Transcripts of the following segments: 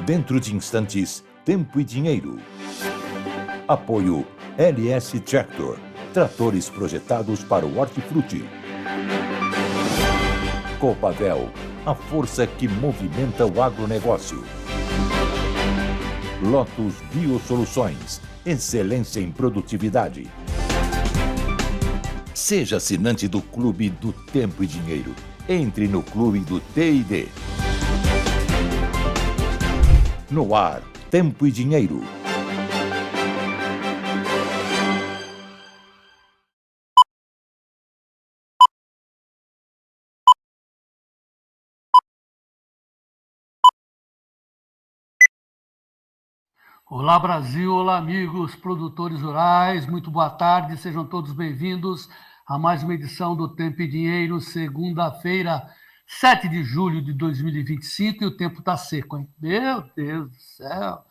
Dentro de instantes, Tempo e Dinheiro. Apoio LS Tractor. Tratores projetados para o hortifruti. Copavel, a força que movimenta o agronegócio. Lotus Biosoluções, excelência em produtividade. Seja assinante do Clube do Tempo e Dinheiro. Entre no Clube do T&D. No ar, Tempo e Dinheiro. Olá, Brasil! Olá, amigos produtores rurais! Muito boa tarde, sejam todos bem-vindos a mais uma edição do Tempo e Dinheiro, segunda-feira, 7 de julho de 2025, e o tempo está seco, hein? Meu Deus do céu!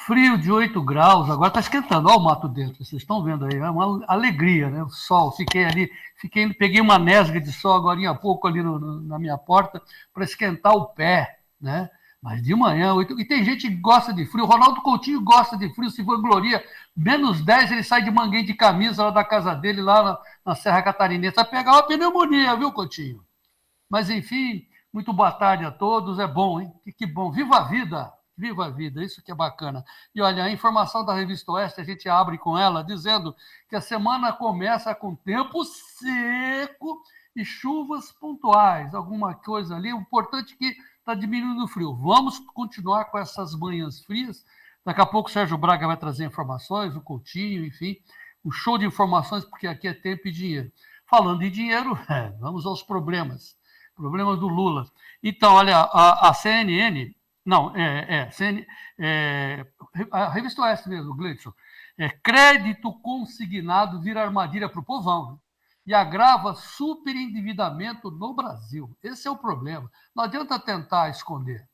Frio de 8 graus, agora está esquentando, olha o mato dentro, vocês estão vendo aí, é uma alegria, né? O sol, peguei uma nesga de sol agora há pouco ali na minha porta para esquentar o pé, né? Mas de manhã, e tem gente que gosta de frio. O Ronaldo Coutinho gosta de frio, se vangloria. -10, ele sai de manguinha de camisa lá da casa dele, lá na Serra Catarinense. Vai pegar uma pneumonia, viu, Coutinho? Mas, enfim, muito boa tarde a todos. É bom, hein? Que bom. Viva a vida! Viva a vida, isso que é bacana. E olha, a informação da Revista Oeste, a gente abre com ela, dizendo que a semana começa com tempo seco e chuvas pontuais. Alguma coisa ali. O importante é que está diminuindo o frio. Vamos continuar com essas manhãs frias. Daqui a pouco o Sérgio Braga vai trazer informações, o Coutinho, enfim, um show de informações, porque aqui é tempo e dinheiro. Falando em dinheiro, vamos aos problemas do Lula. Então, olha, a CNN, a Revista Oeste mesmo, Gleidson, crédito consignado vira armadilha para o povão, né? E agrava superendividamento no Brasil. Esse é o problema. Não adianta tentar esconder.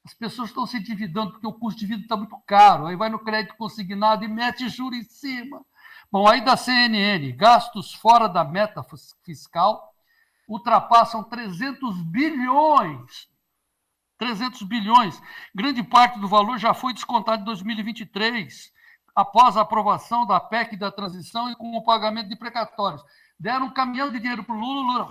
As pessoas estão se endividando porque o custo de vida está muito caro. Aí vai no crédito consignado e mete juros em cima. Bom, aí da CNN, gastos fora da meta fiscal ultrapassam 300 bilhões. 300 bilhões. Grande parte do valor já foi descontado em 2023, após a aprovação da PEC da transição e com o pagamento de precatórios. Deram um caminhão de dinheiro para o Lula,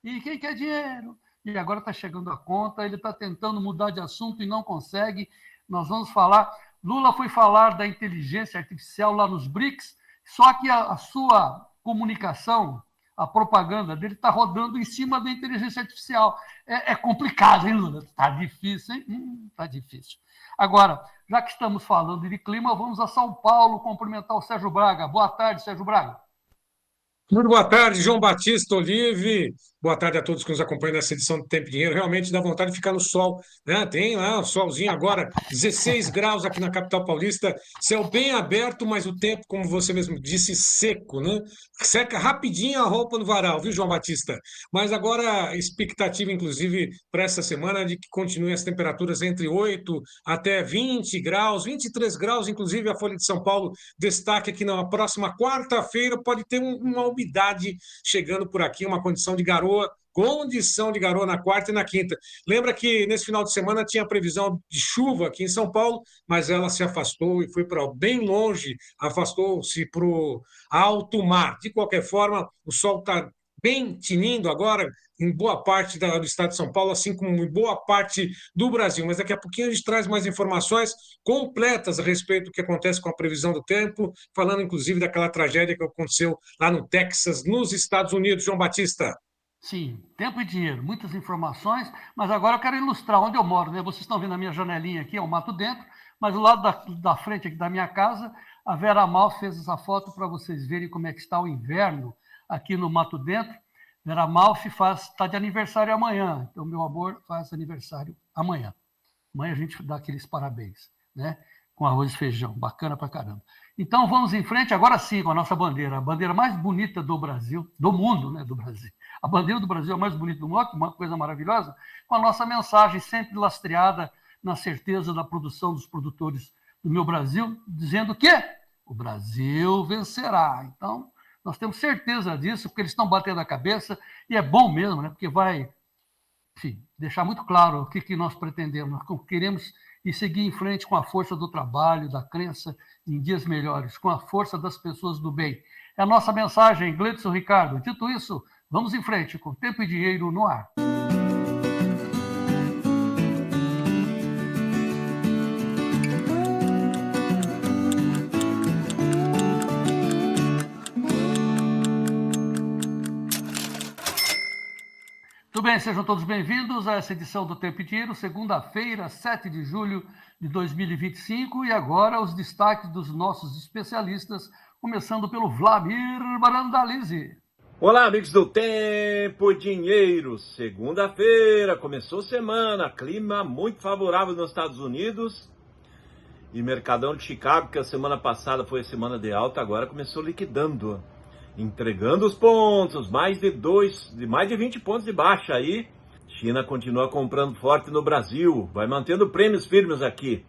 e quem quer dinheiro? E agora está chegando a conta, ele está tentando mudar de assunto e não consegue. Nós vamos falar. Lula foi falar da inteligência artificial lá nos BRICS, só que a sua comunicação, a propaganda dele está rodando em cima da inteligência artificial. É complicado, hein, Lula? Está difícil, hein? Está difícil. Agora, já que estamos falando de clima, vamos a São Paulo cumprimentar o Sérgio Braga. Boa tarde, Sérgio Braga. Muito boa tarde, João Batista Olive. Boa tarde a todos que nos acompanham nessa edição do Tempo e Dinheiro. Realmente dá vontade de ficar no sol, né? Tem lá o solzinho agora, 16 graus aqui na capital paulista, céu bem aberto, mas o tempo, como você mesmo disse, seco, né? Seca rapidinho a roupa no varal, viu, João Batista? Mas agora, expectativa, inclusive, para essa semana de que continuem as temperaturas entre 8 até 20 graus, 23 graus, inclusive a Folha de São Paulo destaca que na próxima quarta-feira pode ter uma umidade chegando por aqui, uma condição de garoa na quarta e na quinta. Lembra que nesse final de semana tinha a previsão de chuva aqui em São Paulo, mas ela se afastou e foi para bem longe, afastou-se para o alto mar. De qualquer forma, o sol está bem tinindo agora em boa parte do estado de São Paulo, assim como em boa parte do Brasil. Mas daqui a pouquinho a gente traz mais informações completas a respeito do que acontece com a previsão do tempo, falando inclusive daquela tragédia que aconteceu lá no Texas, nos Estados Unidos. João Batista. Sim, tempo e dinheiro, muitas informações, mas agora eu quero ilustrar onde eu moro, né? Vocês estão vendo a minha janelinha aqui, é um mato dentro, mas do lado da frente aqui da minha casa, a Vera Mal fez essa foto para vocês verem como é que está o inverno aqui no mato dentro. Vera Malfi está de aniversário amanhã, então meu amor faz aniversário amanhã. Amanhã a gente dá aqueles parabéns, né? Com arroz e feijão, bacana pra caramba. Então vamos em frente, agora sim, com a nossa bandeira, a bandeira mais bonita do Brasil, do mundo, né? Do Brasil. A bandeira do Brasil é a mais bonita do mundo, uma coisa maravilhosa, com a nossa mensagem sempre lastreada na certeza da produção dos produtores do meu Brasil, dizendo que o Brasil vencerá. Então, Nós temos certeza disso, porque eles estão batendo a cabeça, e é bom mesmo, né? Porque vai, enfim, deixar muito claro o que nós pretendemos. Nós queremos e seguir em frente com a força do trabalho, da crença em dias melhores, com a força das pessoas do bem. É a nossa mensagem, Gleidson Ricardo. Dito isso, vamos em frente com Tempo e Dinheiro no ar. Tudo bem, sejam todos bem-vindos a essa edição do Tempo e Dinheiro, segunda-feira, 7 de julho de 2025. E agora os destaques dos nossos especialistas, começando pelo Vlamir Brandalize. Olá, amigos do Tempo e Dinheiro. Segunda-feira, começou semana, clima muito favorável nos Estados Unidos. E Mercadão de Chicago, que a semana passada foi a semana de alta, agora começou liquidando, entregando os pontos, mais de 20 pontos de baixa aí. China continua comprando forte no Brasil, vai mantendo prêmios firmes aqui.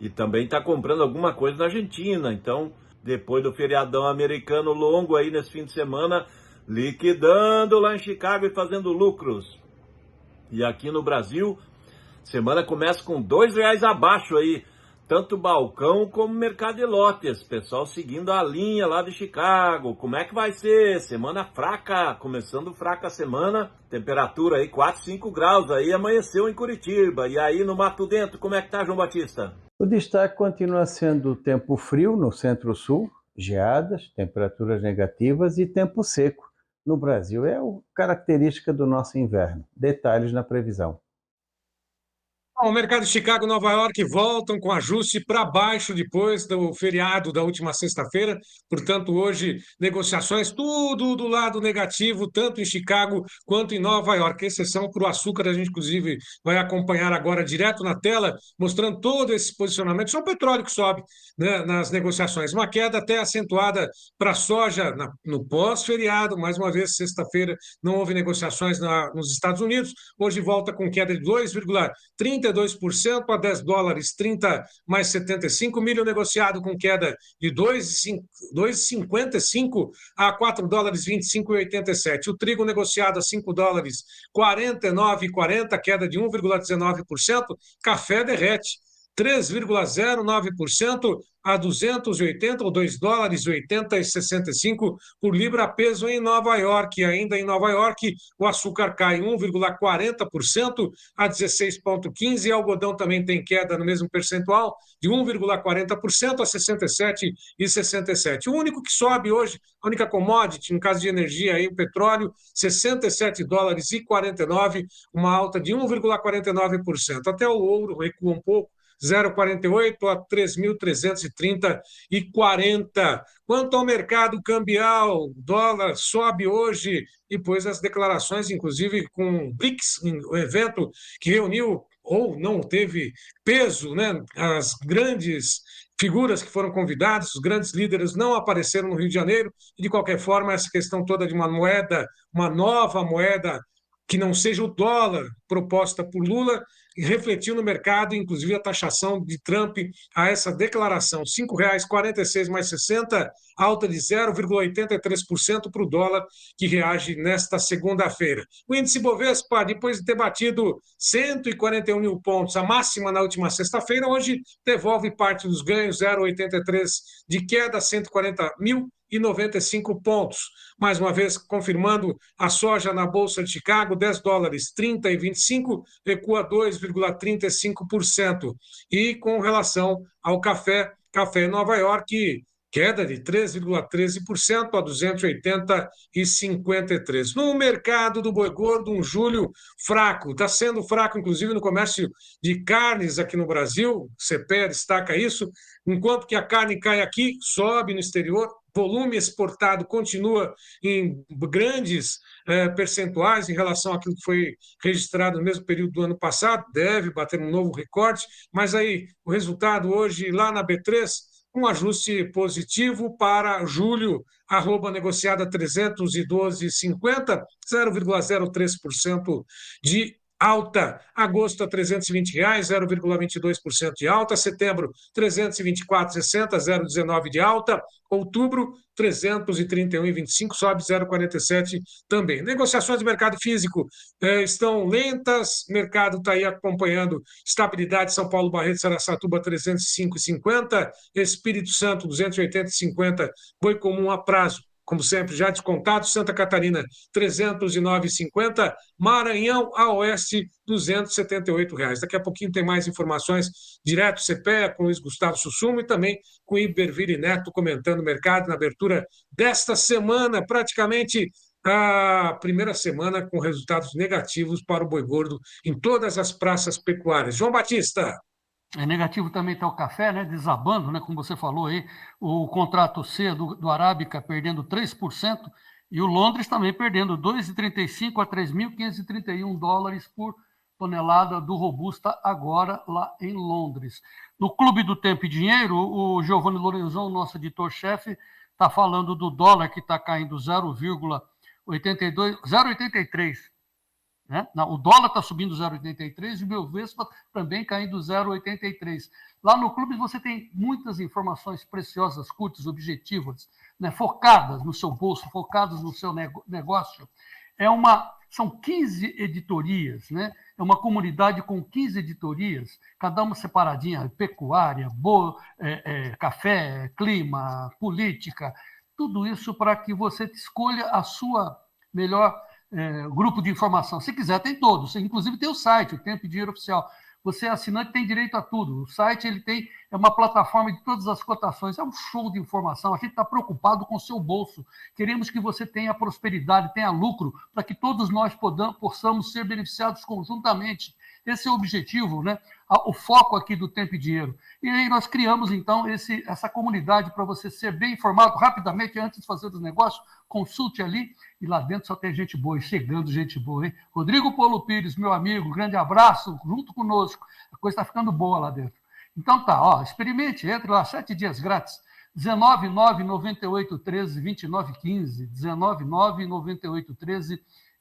E também está comprando alguma coisa na Argentina. Então, depois do feriadão americano longo aí nesse fim de semana, liquidando lá em Chicago e fazendo lucros. E aqui no Brasil, semana começa com R$2 abaixo aí, tanto balcão como mercado de lotes, pessoal seguindo a linha lá de Chicago. Como é que vai ser? Semana fraca, começando fraca a semana, temperatura aí 4, 5 graus, aí amanheceu em Curitiba. E aí no Mato Dentro, como é que tá, João Batista? O destaque continua sendo tempo frio no centro-sul, geadas, temperaturas negativas e tempo seco. No Brasil é característica do nosso inverno. Detalhes na previsão. O mercado de Chicago e Nova York voltam com ajuste para baixo depois do feriado da última sexta-feira. Portanto, hoje, negociações tudo do lado negativo, tanto em Chicago quanto em Nova York. Exceção para o açúcar, a gente, inclusive, vai acompanhar agora direto na tela, mostrando todo esse posicionamento. Só o petróleo que sobe, né, nas negociações. Uma queda até acentuada para a soja no pós-feriado. Mais uma vez, sexta-feira, não houve negociações nos Estados Unidos. Hoje volta com queda de 2,32% a $10, 30 mais 75, milho negociado com queda de 2,55 a $4, 25,87. O trigo negociado a $5, 49,40, queda de 1,19%. Café derrete 3,09% a 280 ou $2, 80,65 por libra peso em Nova York. Ainda em Nova York, o açúcar cai 1,40% a 16,15 e o algodão também tem queda no mesmo percentual de 1,40% a 67,67. O único que sobe hoje, a única commodity, no caso de energia, aí, o petróleo, $67,49, uma alta de 1,49%. Até o ouro recua um pouco, 0,48 a 3.330,40. Quanto ao mercado cambial, o dólar sobe hoje, depois das declarações, inclusive com o BRICS, um evento que reuniu ou não teve peso, né? As grandes figuras que foram convidadas, os grandes líderes não apareceram no Rio de Janeiro, e de qualquer forma, essa questão toda de uma moeda, uma nova moeda, que não seja o dólar proposta por Lula, e refletiu no mercado, inclusive a taxação de Trump a essa declaração. R$5,46 mais 60, alta de 0,83% para o dólar, que reage nesta segunda-feira. O índice Bovespa, depois de ter batido 141 mil pontos, a máxima na última sexta-feira, hoje devolve parte dos ganhos, 0,83 de queda, 140.095 pontos. Mais uma vez, confirmando a soja na Bolsa de Chicago, $10, 30,25, recua 2,35%. E com relação ao café em Nova York, queda de 3,13% a 280,53. No mercado do boi gordo, um julho fraco. Está sendo fraco, inclusive, no comércio de carnes aqui no Brasil. O CPEA destaca isso. Enquanto que a carne cai aqui, sobe no exterior. Volume exportado continua em grandes percentuais em relação àquilo que foi registrado no mesmo período do ano passado. Deve bater um novo recorde. Mas aí, o resultado hoje, lá na B3, um ajuste positivo para julho, arroba negociada 312,50, 0,03% de alta. Agosto a R$ 320, 0,22% de alta. Setembro, R$ 324,60, 0,19% de alta. Outubro, R$ 331,25, sobe 0,47 também. Negociações de mercado físico estão lentas, o mercado está aí acompanhando estabilidade. São Paulo, Barreto, Araçatuba, 305,50, Espírito Santo, 280,50, boi comum a prazo, como sempre, já descontado. Santa Catarina, 309,50. Maranhão, a oeste, R$ 278. Daqui a pouquinho tem mais informações direto, CPEA, com o Luiz Gustavo Sussumo e também com o Iberville Neto comentando o mercado na abertura desta semana, praticamente a primeira semana com resultados negativos para o boi gordo em todas as praças pecuárias. João Batista. É negativo também está o café, né, desabando, né, como você falou aí, o contrato C do Arábica perdendo 3% e o Londres também perdendo 2,35 a 3.531 dólares por tonelada do Robusta agora lá em Londres. No Clube do Tempo e Dinheiro, o Giovanni Lorenzon, nosso editor-chefe, está falando do dólar que está caindo 0,83. Né? Não, o dólar está subindo 0,83 e o Bovespa também caindo 0,83. Lá no clube você tem muitas informações preciosas, curtas, objetivas, né? Focadas no seu bolso, focadas no seu negócio. São 15 editorias, né? É uma comunidade com 15 editorias, cada uma separadinha, pecuária, café, clima, política, tudo isso para que você escolha a sua melhor grupo de informação. Se quiser, tem todos. Inclusive tem o site, o Tempo e Dinheiro Oficial. Você, assinante, tem direito a tudo. O site é uma plataforma de todas as cotações. É um show de informação. A gente está preocupado com o seu bolso. Queremos que você tenha prosperidade, tenha lucro, para que todos nós possamos ser beneficiados conjuntamente. Esse é o objetivo, né? O foco aqui do Tempo e Dinheiro. E aí nós criamos, então, essa comunidade para você ser bem informado rapidamente, antes de fazer os negócios. Consulte ali, e lá dentro só tem gente boa, e chegando gente boa, hein? Rodrigo Paulo Pires, meu amigo, grande abraço, junto conosco. A coisa está ficando boa lá dentro. Então tá, ó, experimente, entre lá, 7 dias grátis. 19998132915,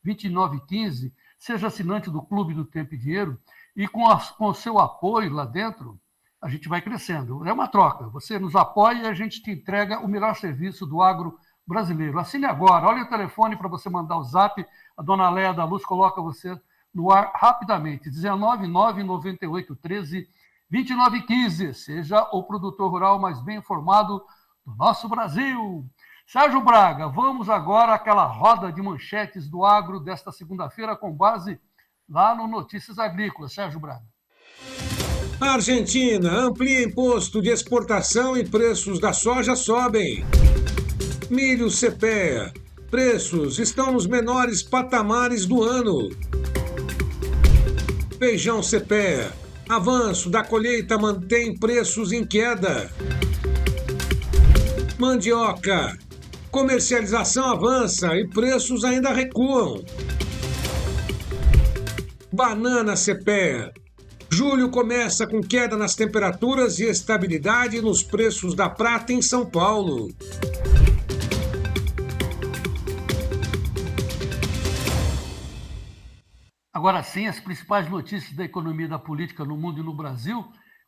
19998132915. Seja assinante do Clube do Tempo e Dinheiro, e com o seu apoio lá dentro, a gente vai crescendo. É uma troca. Você nos apoia e a gente te entrega o melhor serviço do agro brasileiro. Assine agora. Olha o telefone para você mandar o zap. A dona Léa da Luz coloca você no ar rapidamente. 19998132915. Seja o produtor rural mais bem informado do nosso Brasil. Sérgio Braga, vamos agora àquela roda de manchetes do agro desta segunda-feira com base lá no Notícias Agrícolas. Sérgio Braga. A Argentina amplia imposto de exportação e preços da soja sobem. Milho CPEA. Preços estão nos menores patamares do ano. Feijão CPEA. Avanço da colheita mantém preços em queda. Mandioca. Comercialização avança e preços ainda recuam. Banana CPEA. Julho começa com queda nas temperaturas e estabilidade nos preços da prata em São Paulo. Agora sim, as principais notícias da economia e da política no mundo e no Brasil,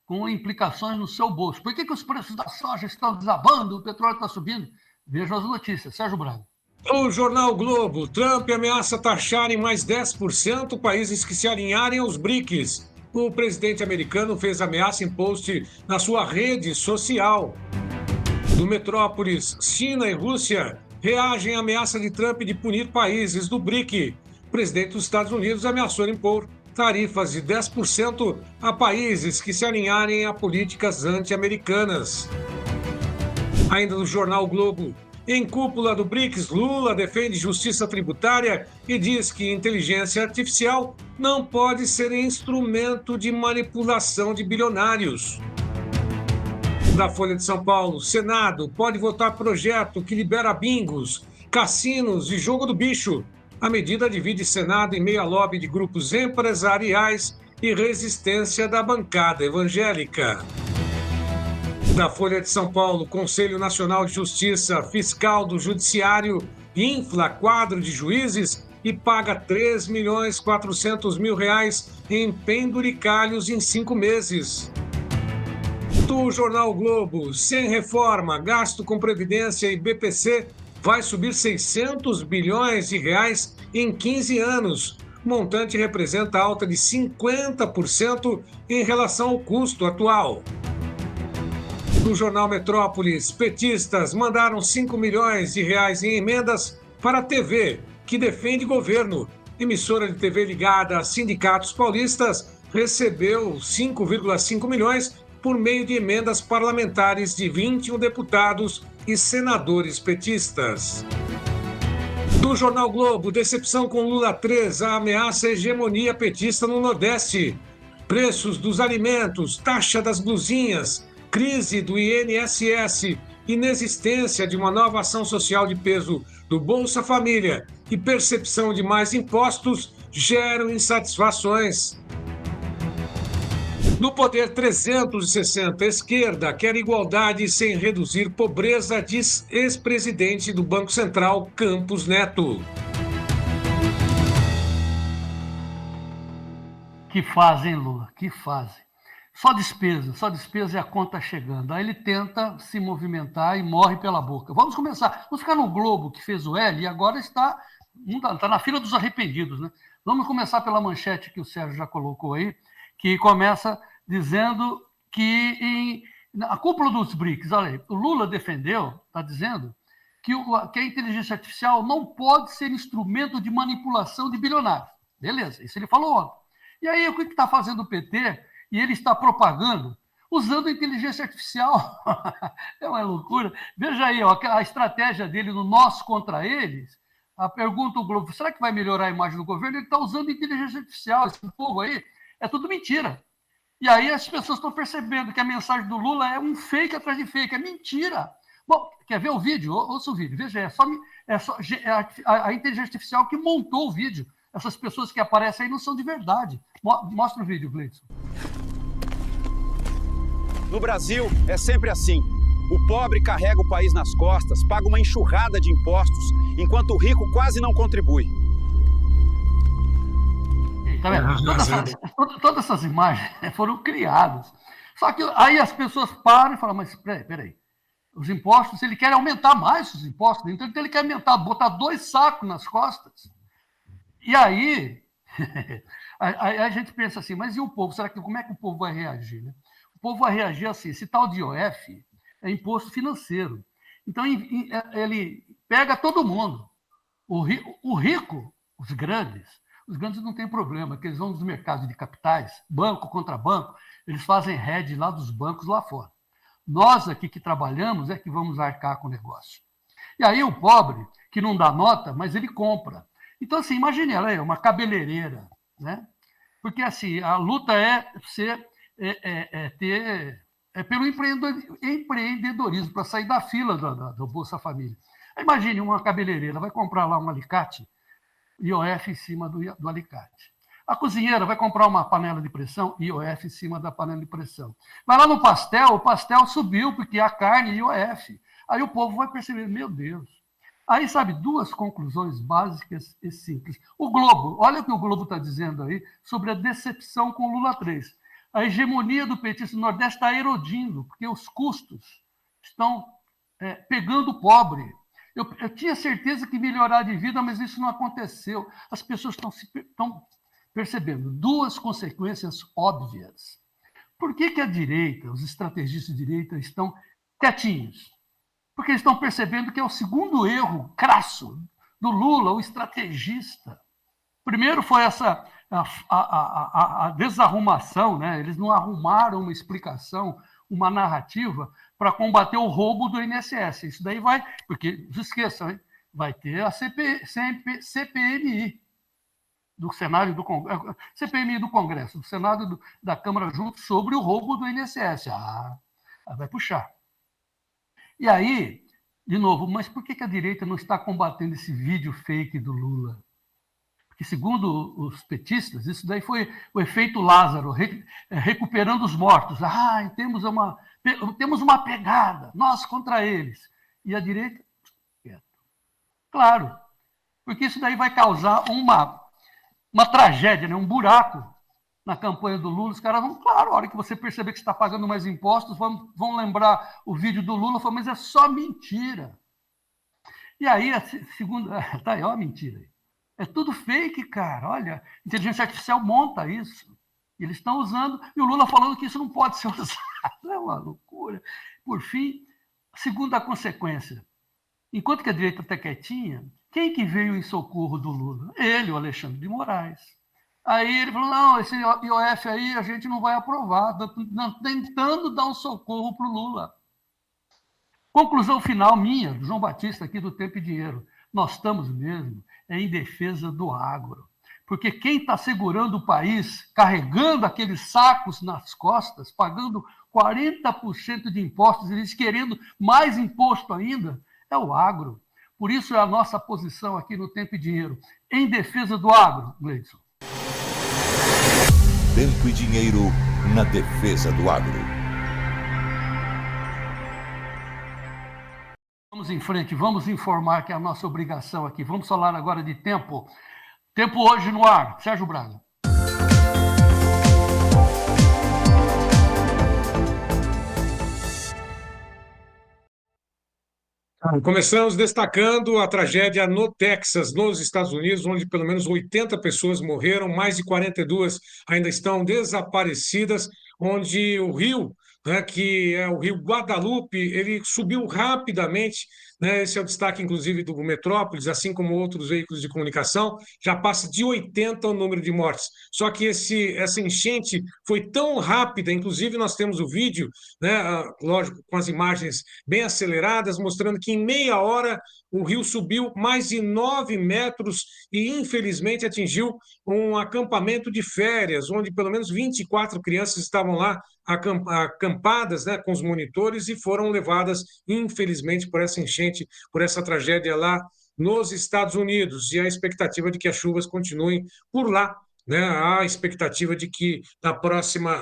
com implicações no seu bolso. Por que os preços da soja estão desabando, o petróleo está subindo? Vejam as notícias. Sérgio Braga. O jornal Globo. Trump ameaça taxar em mais 10% países que se alinharem aos BRICS. O presidente americano fez ameaça em post na sua rede social. Do Metrópolis, China e Rússia reagem à ameaça de Trump de punir países do BRIC. O presidente dos Estados Unidos ameaçou impor tarifas de 10% a países que se alinharem a políticas anti-americanas. Ainda no jornal Globo, em cúpula do BRICS, Lula defende justiça tributária e diz que inteligência artificial não pode ser instrumento de manipulação de bilionários. Da Folha de São Paulo, Senado pode votar projeto que libera bingos, cassinos e jogo do bicho. A medida divide Senado em meio a lobby de grupos empresariais e resistência da bancada evangélica. Da Folha de São Paulo, Conselho Nacional de Justiça Fiscal do Judiciário infla quadro de juízes e paga R$ 3.400.000 em penduricalhos em 5 meses. Do Jornal Globo, sem reforma, gasto com Previdência e BPC vai subir 600 bilhões de reais em 15 anos. O montante representa alta de 50% em relação ao custo atual. No Jornal Metrópolis, petistas mandaram 5 milhões de reais em emendas para a TV, que defende governo. Emissora de TV ligada a sindicatos paulistas recebeu 5,5 milhões por meio de emendas parlamentares de 21 deputados e senadores petistas. Do Jornal Globo, decepção com Lula 3, a ameaça à hegemonia petista no Nordeste. Preços dos alimentos, taxa das blusinhas, crise do INSS, inexistência de uma nova ação social de peso do Bolsa Família e percepção de mais impostos geram insatisfações. No Poder 360, a esquerda quer igualdade sem reduzir pobreza, diz ex-presidente do Banco Central, Campos Neto. Que fazem, Lula, que fazem. Só despesa e a conta chegando. Aí ele tenta se movimentar e morre pela boca. Vamos começar. Vamos ficar no Globo, que fez o L, e agora está na fila dos arrependidos, né? Vamos começar pela manchete que o Sérgio já colocou aí, que começa dizendo que a cúpula dos BRICS, olha aí, o Lula defendeu, está dizendo, que a inteligência artificial não pode ser instrumento de manipulação de bilionários. Beleza, isso ele falou ontem. E aí, o que está fazendo o PT? E ele está propagando usando a inteligência artificial. É uma loucura. Veja aí, ó, a estratégia dele no nós contra eles. A pergunta do Globo, será que vai melhorar a imagem do governo? Ele está usando inteligência artificial. Esse povo aí é tudo mentira. E aí as pessoas estão percebendo que a mensagem do Lula é um fake atrás de fake, é mentira. Bom, quer ver o vídeo? Ouça o vídeo. Veja, a inteligência artificial que montou o vídeo. Essas pessoas que aparecem aí não são de verdade. Mostra o vídeo, Gleison. No Brasil, é sempre assim. O pobre carrega o país nas costas, paga uma enxurrada de impostos, enquanto o rico quase não contribui. Tá vendo? Todas essas imagens foram criadas. Só que aí as pessoas param e falam, mas peraí. Os impostos, ele quer aumentar mais os impostos, então ele quer aumentar, botar 2 sacos nas costas. E aí, a gente pensa assim, mas e o povo? Como é que o povo vai reagir, né? O povo vai reagir assim, esse tal de IOF é imposto financeiro. Então, ele pega todo mundo. O rico, os grandes não têm problema, porque eles vão nos mercados de capitais, banco contra banco, eles fazem hedge lá dos bancos lá fora. Nós aqui que trabalhamos é que vamos arcar com o negócio. E aí o pobre, que não dá nota, mas ele compra. Então, assim, imagine ela aí, uma cabeleireira, né? Porque, assim, a luta é pelo empreendedorismo, para sair da fila do Bolsa Família. Imagine uma cabeleireira, vai comprar lá um alicate, IOF em cima do alicate. A cozinheira vai comprar uma panela de pressão, IOF em cima da panela de pressão. Vai lá no pastel, o pastel subiu, porque a carne, IOF. Aí o povo vai perceber, meu Deus. Aí, sabe, 2 conclusões básicas e simples. O Globo, olha o que o Globo está dizendo aí sobre a decepção com o Lula 3. A hegemonia do petista no Nordeste está erodindo, porque os custos estão pegando o pobre. Eu tinha certeza que melhorar de vida, mas isso não aconteceu. As pessoas estão percebendo 2 consequências óbvias. Por que a direita, os estrategistas de direita, estão quietinhos? Porque eles estão percebendo que é o segundo erro crasso do Lula, o estrategista. Primeiro foi a desarrumação, né? Eles não arrumaram uma explicação, uma narrativa para combater o roubo do INSS. Isso daí vai, porque, não se esqueçam, hein? Vai ter a CPMI do Senado e do Congresso, CPMI do Congresso, do Senado e da Câmara junto sobre o roubo do INSS. Vai puxar. E aí, de novo, mas por que a direita não está combatendo esse vídeo fake do Lula? Porque, segundo os petistas, isso daí foi o efeito Lázaro, recuperando os mortos. Temos uma pegada, nós contra eles. E a direita, quieto. Claro, porque isso daí vai causar uma tragédia, né? Um buraco na campanha do Lula. Os caras vão, claro, a hora que você perceber que você está pagando mais impostos, vão lembrar o vídeo do Lula, mas é só mentira. E aí, a segunda... Tá aí, ó a mentira. É tudo fake, cara. Olha, a inteligência artificial monta isso. Eles estão usando, e o Lula falando que isso não pode ser usado. É uma loucura. Por fim, segunda consequência. Enquanto que a direita está quietinha, quem que veio em socorro do Lula? Ele, o Alexandre de Moraes. Aí ele falou, não, esse IOF aí a gente não vai aprovar, tentando dar um socorro para o Lula. Conclusão final minha, do João Batista aqui do Tempo e Dinheiro. Nós estamos mesmo em defesa do agro. Porque quem está segurando o país, carregando aqueles sacos nas costas, pagando 40% de impostos, eles querendo mais imposto ainda, é o agro. Por isso é a nossa posição aqui no Tempo e Dinheiro, em defesa do agro, Gleidson. Tempo e Dinheiro na defesa do agro. Vamos em frente, vamos informar que é a nossa obrigação aqui. Vamos falar agora de tempo. Tempo hoje no ar. Sérgio Braga. Começamos destacando a tragédia no Texas, nos Estados Unidos, onde pelo menos 80 pessoas morreram, mais de 42 ainda estão desaparecidas, onde o rio, né, que é o rio Guadalupe, ele subiu rapidamente, né, esse é o destaque, inclusive, do Metrópolis, assim como outros veículos de comunicação, já passa de 80 o número de mortes. Só que essa enchente foi tão rápida, inclusive nós temos o vídeo, né, lógico, com as imagens bem aceleradas, mostrando que em meia hora o rio subiu mais de 9 metros e, infelizmente, atingiu um acampamento de férias, onde pelo menos 24 crianças estavam lá acampadas, né, com os monitores e foram levadas, infelizmente, por essa enchente, por essa tragédia lá nos Estados Unidos. E a expectativa de que as chuvas continuem por lá, né? Há a expectativa de que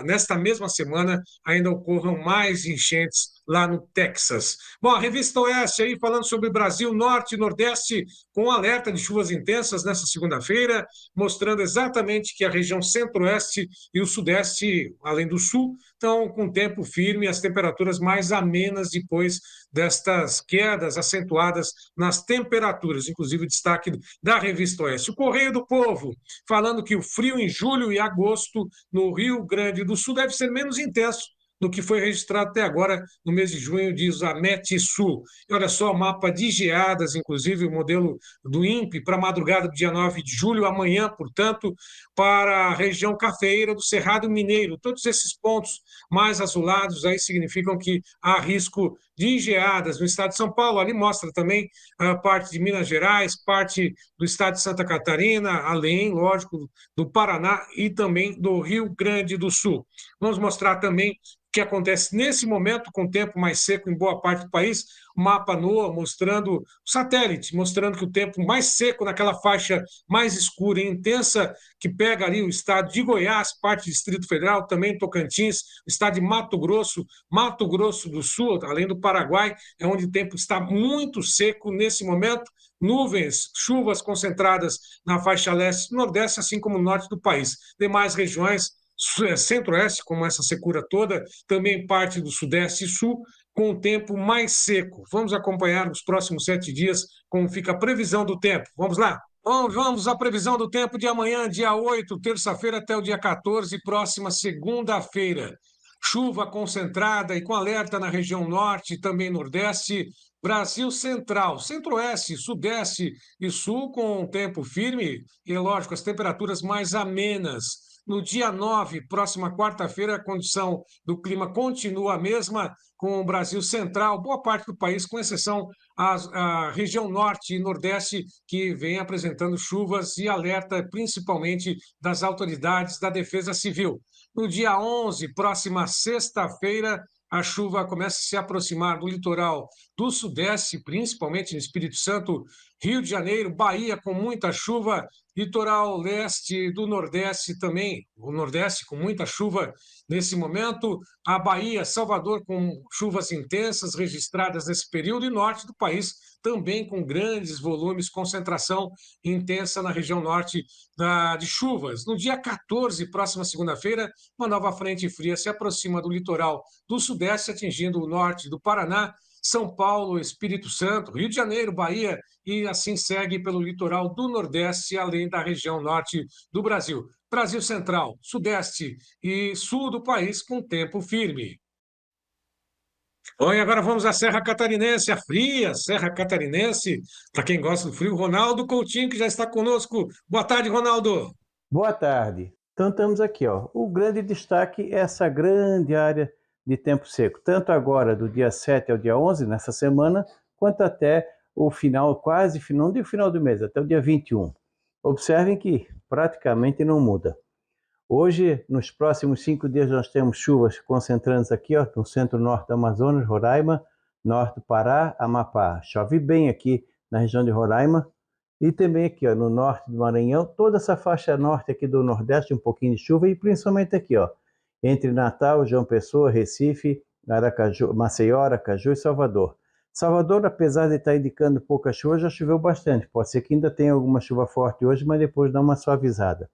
nesta mesma semana, ainda ocorram mais enchentes lá no Texas. Bom, a Revista Oeste aí falando sobre Brasil, Norte e Nordeste, com alerta de chuvas intensas nessa segunda-feira, mostrando exatamente que a região Centro-Oeste e o Sudeste, além do Sul, estão com tempo firme e as temperaturas mais amenas depois destas quedas acentuadas nas temperaturas, inclusive o destaque da Revista Oeste. O Correio do Povo, falando que o frio em julho e agosto no Rio Grande do Sul deve ser menos intenso do que foi registrado até agora no mês de junho, diz a Metsul. E olha só, o mapa de geadas, inclusive o modelo do INPE, para a madrugada do dia 9 de julho, amanhã, portanto, para a região cafeeira do Cerrado Mineiro. Todos esses pontos mais azulados aí significam que há risco de geadas no estado de São Paulo. Ali mostra também a parte de Minas Gerais, parte do estado de Santa Catarina, além, lógico, do Paraná e também do Rio Grande do Sul. Vamos mostrar também o que acontece nesse momento, com o tempo mais seco em boa parte do país, o mapa NOAA mostrando, o satélite mostrando que o tempo mais seco naquela faixa mais escura e intensa, que pega ali o estado de Goiás, parte do Distrito Federal, também Tocantins, o estado de Mato Grosso do Sul, além do Paraguai, é onde o tempo está muito seco nesse momento, nuvens, chuvas concentradas na faixa leste e nordeste, assim como no norte do país. Demais regiões, Centro-Oeste, como essa secura toda, também parte do Sudeste e Sul, com o tempo mais seco. Vamos acompanhar nos próximos 7 dias como fica a previsão do tempo. Vamos lá? Vamos à previsão do tempo de amanhã, dia 8, terça-feira, até o dia 14, próxima segunda-feira. Chuva concentrada e com alerta na região norte e também nordeste, Brasil Central, Centro-Oeste, Sudeste e Sul, com tempo firme e, lógico, as temperaturas mais amenas. No dia 9, próxima quarta-feira, a condição do clima continua a mesma, com o Brasil Central, boa parte do país, com exceção a região norte e nordeste, que vem apresentando chuvas e alerta, principalmente das autoridades da Defesa Civil. No dia 11, próxima sexta-feira, a chuva começa a se aproximar do litoral do Sudeste, principalmente no Espírito Santo, Rio de Janeiro, Bahia, com muita chuva litoral leste do Nordeste também, o Nordeste com muita chuva nesse momento, a Bahia, Salvador com chuvas intensas registradas nesse período e norte do país também com grandes volumes, concentração intensa na região norte de chuvas. No dia 14, próxima segunda-feira, uma nova frente fria se aproxima do litoral do Sudeste, atingindo o norte do Paraná, São Paulo, Espírito Santo, Rio de Janeiro, Bahia e assim segue pelo litoral do Nordeste, além da região norte do Brasil. Brasil Central, Sudeste e Sul do país com tempo firme. Bom, e agora vamos à Serra Catarinense, a fria Serra Catarinense. Para quem gosta do frio, Ronaldo Coutinho, que já está conosco. Boa tarde, Ronaldo. Boa tarde. Então estamos aqui, ó. O grande destaque é essa grande área de tempo seco, tanto agora do dia 7 ao dia 11, nessa semana, quanto até o final, quase, não digo final do mês, até o dia 21. Observem que praticamente não muda. Hoje, nos próximos 5 dias, nós temos chuvas concentrando aqui, ó, no centro-norte do Amazonas, Roraima, norte do Pará, Amapá. Chove bem aqui na região de Roraima e também aqui, ó, no norte do Maranhão, toda essa faixa norte aqui do Nordeste, um pouquinho de chuva e principalmente aqui, ó, entre Natal, João Pessoa, Recife, Aracaju, Maceió, Aracaju e Salvador. Salvador, apesar de estar indicando pouca chuva, já choveu bastante. Pode ser que ainda tenha alguma chuva forte hoje, mas depois dá uma suavizada.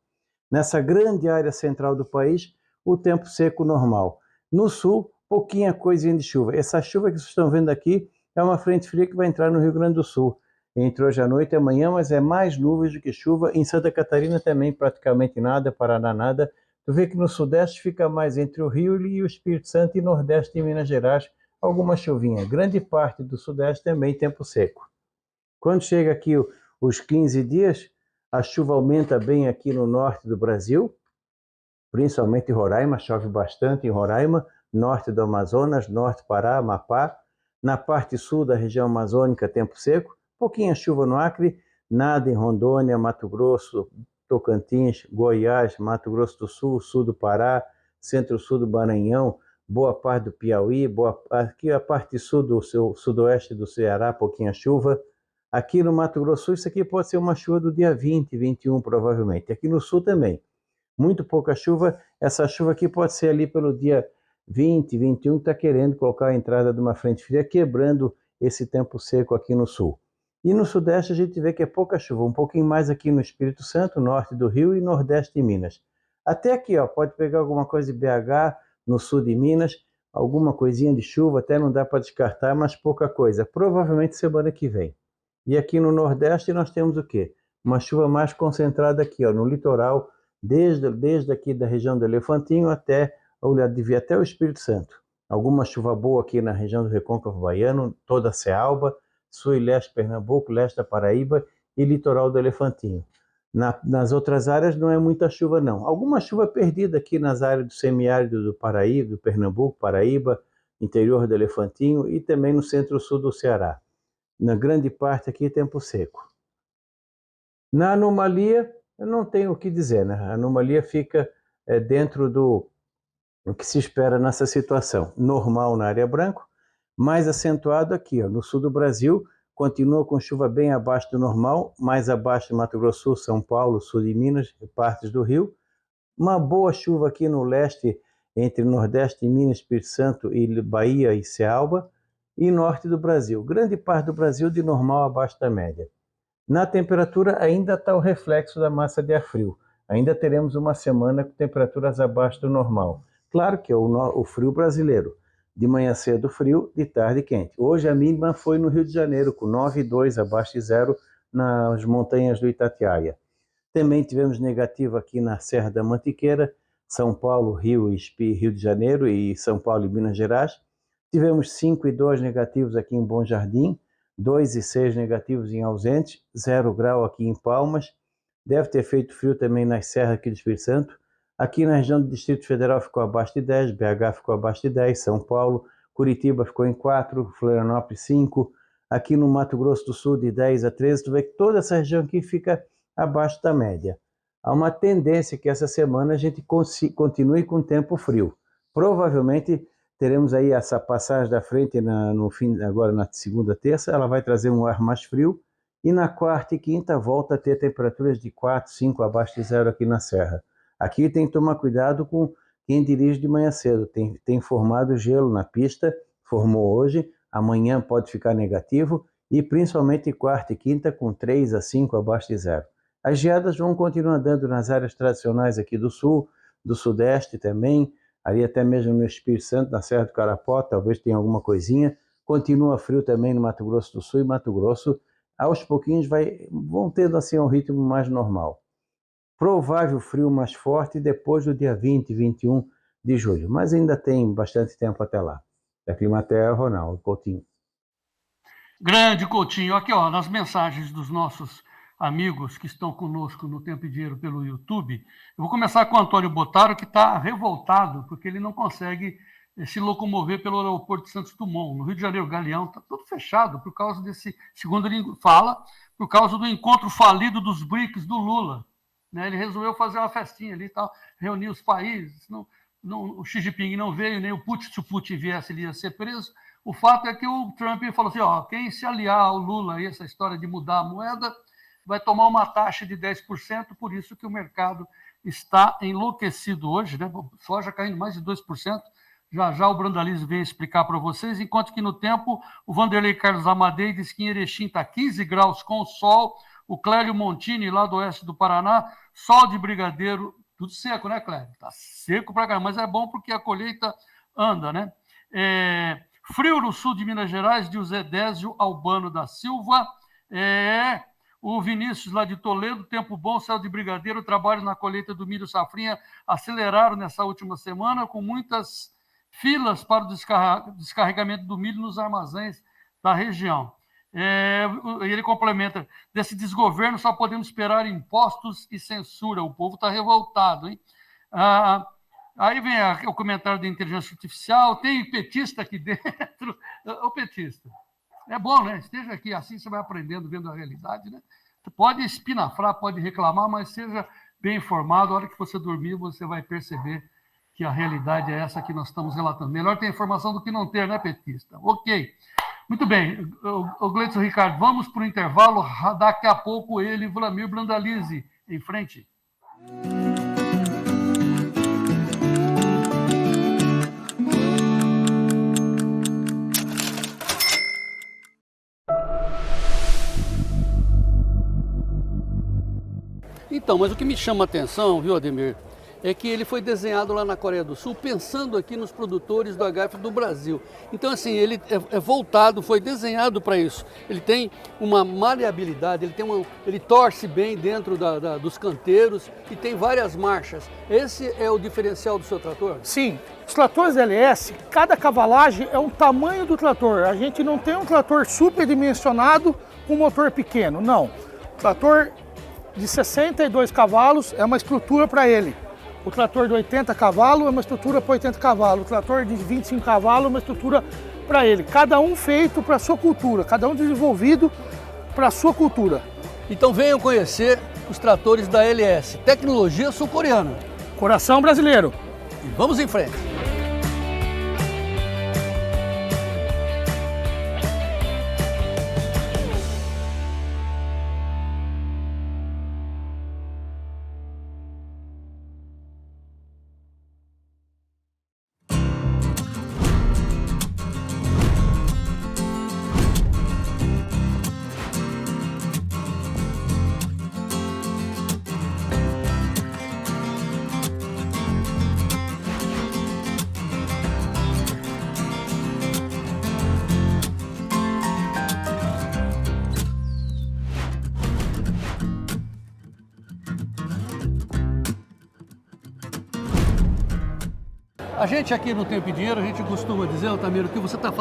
Nessa grande área central do país, o tempo seco normal. No sul, pouquinha coisinha de chuva. Essa chuva que vocês estão vendo aqui é uma frente fria que vai entrar no Rio Grande do Sul. Entre hoje à noite e amanhã, mas é mais nuvens do que chuva. Em Santa Catarina também praticamente nada, Paraná nada. Tu vê que no Sudeste fica mais entre o Rio e o Espírito Santo e Nordeste e Minas Gerais, alguma chuvinha. Grande parte do Sudeste também tempo seco. Quando chega aqui os 15 dias, a chuva aumenta bem aqui no norte do Brasil, principalmente em Roraima, chove bastante em Roraima, norte do Amazonas, norte do Pará, Amapá. Na parte sul da região amazônica, tempo seco, pouquinha chuva no Acre, nada em Rondônia, Mato Grosso, Tocantins, Goiás, Mato Grosso do Sul, sul do Pará, centro-sul do Maranhão, boa parte do Piauí, aqui a parte sul do sudoeste do Ceará, pouquinha chuva. Aqui no Mato Grosso, isso aqui pode ser uma chuva do dia 20, 21 provavelmente. Aqui no sul também, muito pouca chuva. Essa chuva aqui pode ser ali pelo dia 20, 21, que está querendo colocar a entrada de uma frente fria, quebrando esse tempo seco aqui no sul. E no sudeste a gente vê que é pouca chuva, um pouquinho mais aqui no Espírito Santo, norte do Rio e nordeste de Minas. Até aqui, ó, pode pegar alguma coisa de BH, no sul de Minas, alguma coisinha de chuva, até não dá para descartar, mas pouca coisa. Provavelmente semana que vem. E aqui no nordeste nós temos o quê? Uma chuva mais concentrada aqui, ó, no litoral, desde aqui da região do Elefantinho até o Espírito Santo. Alguma chuva boa aqui na região do Recôncavo Baiano, toda a Cealba, sul e leste Pernambuco, leste da Paraíba e litoral do Elefantinho. Nas outras áreas não é muita chuva não. Alguma chuva perdida aqui nas áreas do semiárido do Paraíba, do Pernambuco, Paraíba, interior do Elefantinho e também no centro-sul do Ceará. Na grande parte aqui tempo seco. Na anomalia, eu não tenho o que dizer, né? A anomalia fica dentro do que se espera nessa situação. Normal na área branca, mais acentuado aqui, ó, no sul do Brasil, continua com chuva bem abaixo do normal, mais abaixo de Mato Grosso, Sul, São Paulo, sul de Minas e partes do Rio. Uma boa chuva aqui no leste, entre Nordeste, Minas, Espírito Santo e Bahia e Cealba, e norte do Brasil. Grande parte do Brasil de normal abaixo da média. Na temperatura ainda está o reflexo da massa de ar frio. Ainda teremos uma semana com temperaturas abaixo do normal. Claro que é o frio brasileiro. De manhã cedo frio, de tarde quente. Hoje a mínima foi no Rio de Janeiro, com 9,2 abaixo de zero nas montanhas do Itatiaia. Também tivemos negativo aqui na Serra da Mantiqueira, São Paulo, Rio de Janeiro e São Paulo e Minas Gerais. Tivemos 5,2 negativos aqui em Bom Jardim, 2,6 negativos em Ausentes, 0 grau aqui em Palmas. Deve ter feito frio também nas serras aqui do Espírito Santo. Aqui na região do Distrito Federal ficou abaixo de 10, BH ficou abaixo de 10, São Paulo, Curitiba ficou em 4, Florianópolis 5. Aqui no Mato Grosso do Sul de 10 a 13, tu vê que toda essa região aqui fica abaixo da média. Há uma tendência que essa semana a gente continue com tempo frio. Provavelmente teremos aí essa passagem da frente agora na segunda, terça, ela vai trazer um ar mais frio e na quarta e quinta volta a ter temperaturas de 4, 5 abaixo de zero aqui na Serra. Aqui tem que tomar cuidado com quem dirige de manhã cedo, tem formado gelo na pista, formou hoje, amanhã pode ficar negativo, e principalmente quarta e quinta com 3 a 5 abaixo de zero. As geadas vão continuar dando nas áreas tradicionais aqui do sul, do sudeste também, ali até mesmo no Espírito Santo, na Serra do Carapó, talvez tenha alguma coisinha. Continua frio também no Mato Grosso do Sul e Mato Grosso. Aos pouquinhos vão tendo assim um ritmo mais normal. Provável frio mais forte depois do dia 20, 21 de julho, mas ainda tem bastante tempo até lá. Da Climaterra, Ronaldo Coutinho. Grande Coutinho, aqui ó, nas mensagens dos nossos amigos que estão conosco no Tempo e Dinheiro pelo YouTube, eu vou começar com o Antônio Botaro, que está revoltado, porque ele não consegue se locomover pelo aeroporto de Santos Dumont. No Rio de Janeiro, Galeão, está tudo fechado por causa desse, segundo ele fala, por causa do encontro falido dos BRICS do Lula. Né? Ele resolveu fazer uma festinha ali, tal, reunir os países, o Xi Jinping não veio, nem o Putin, se o Putin viesse, ele ia ser preso. O fato é que o Trump falou assim, ó, quem se aliar ao Lula e essa história de mudar a moeda vai tomar uma taxa de 10%, por isso que o mercado está enlouquecido hoje, né? Soja caindo mais de 2%. Já o Brandalize vem explicar para vocês, enquanto que no tempo o Vanderlei Carlos Amadei diz que em Erechim está 15 graus com sol, o Clélio Montini, lá do oeste do Paraná, sol de brigadeiro, tudo seco, né, Clélio? Está seco para caramba, mas é bom porque a colheita anda, né? Frio no sul de Minas Gerais, de José Désio Albano da Silva. O Vinícius, lá de Toledo, tempo bom, céu de brigadeiro, trabalho na colheita do milho safrinha aceleraram nessa última semana, com muitas filas para o descarregamento do milho nos armazéns da região. Ele complementa, desse desgoverno só podemos esperar impostos e censura, o povo está revoltado, hein? Aí vem o comentário da inteligência artificial, tem petista aqui dentro. O petista, é bom, né? Esteja aqui, assim você vai aprendendo, vendo a realidade, né? Você pode espinafrar, pode reclamar, mas seja bem informado. A hora que você dormir, você vai perceber que a realidade é essa que nós estamos relatando. Melhor ter informação do que não ter, né, petista? Ok. Muito bem. O Gleidson Ricardo, vamos para o intervalo. Daqui a pouco ele, Vlamir Brandalize, em frente. Então, mas o que me chama a atenção, viu, Ademir, é que ele foi desenhado lá na Coreia do Sul, pensando aqui nos produtores do agafe do Brasil. Então, assim, ele é voltado, foi desenhado para isso. Ele tem uma maleabilidade, ele torce bem dentro dos canteiros e tem várias marchas. Esse é o diferencial do seu trator? Sim. Os tratores LS, cada cavalagem é o tamanho do trator. A gente não tem um trator superdimensionado com motor pequeno, não. O trator de 62 cavalos é uma estrutura para ele. O trator de 80 cavalos é uma estrutura para 80 cavalos. O trator de 25 cavalos é uma estrutura para ele. Cada um feito para a sua cultura, cada um desenvolvido para a sua cultura. Então venham conhecer os tratores da LS, tecnologia sul-coreana. Coração brasileiro. E vamos em frente. A gente aqui no Tempo e Dinheiro, a gente costuma dizer, Altamiro, que você está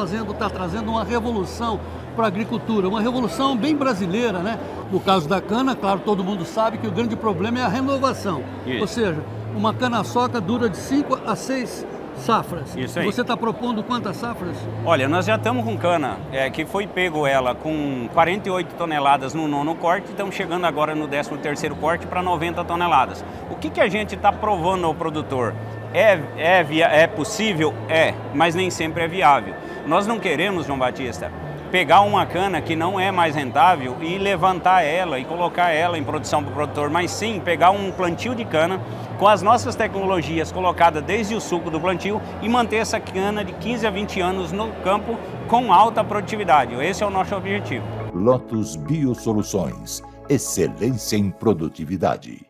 trazendo uma revolução para a agricultura, uma revolução bem brasileira, né? No caso da cana, claro, todo mundo sabe que o grande problema é a renovação. Isso. Ou seja, uma cana-soca dura de 5 a 6 safras. Isso aí. Você está propondo quantas safras? Olha, nós já estamos com cana, que foi pego ela com 48 toneladas no 9º corte, estamos chegando agora no 13º corte para 90 toneladas. O que a gente está provando ao produtor? É possível? É, mas nem sempre é viável. Nós não queremos, João Batista, pegar uma cana que não é mais rentável e levantar ela e colocar ela em produção para o produtor, mas sim pegar um plantio de cana com as nossas tecnologias colocadas desde o suco do plantio e manter essa cana de 15 a 20 anos no campo com alta produtividade. Esse é o nosso objetivo. Lotus Biosoluções, excelência em produtividade.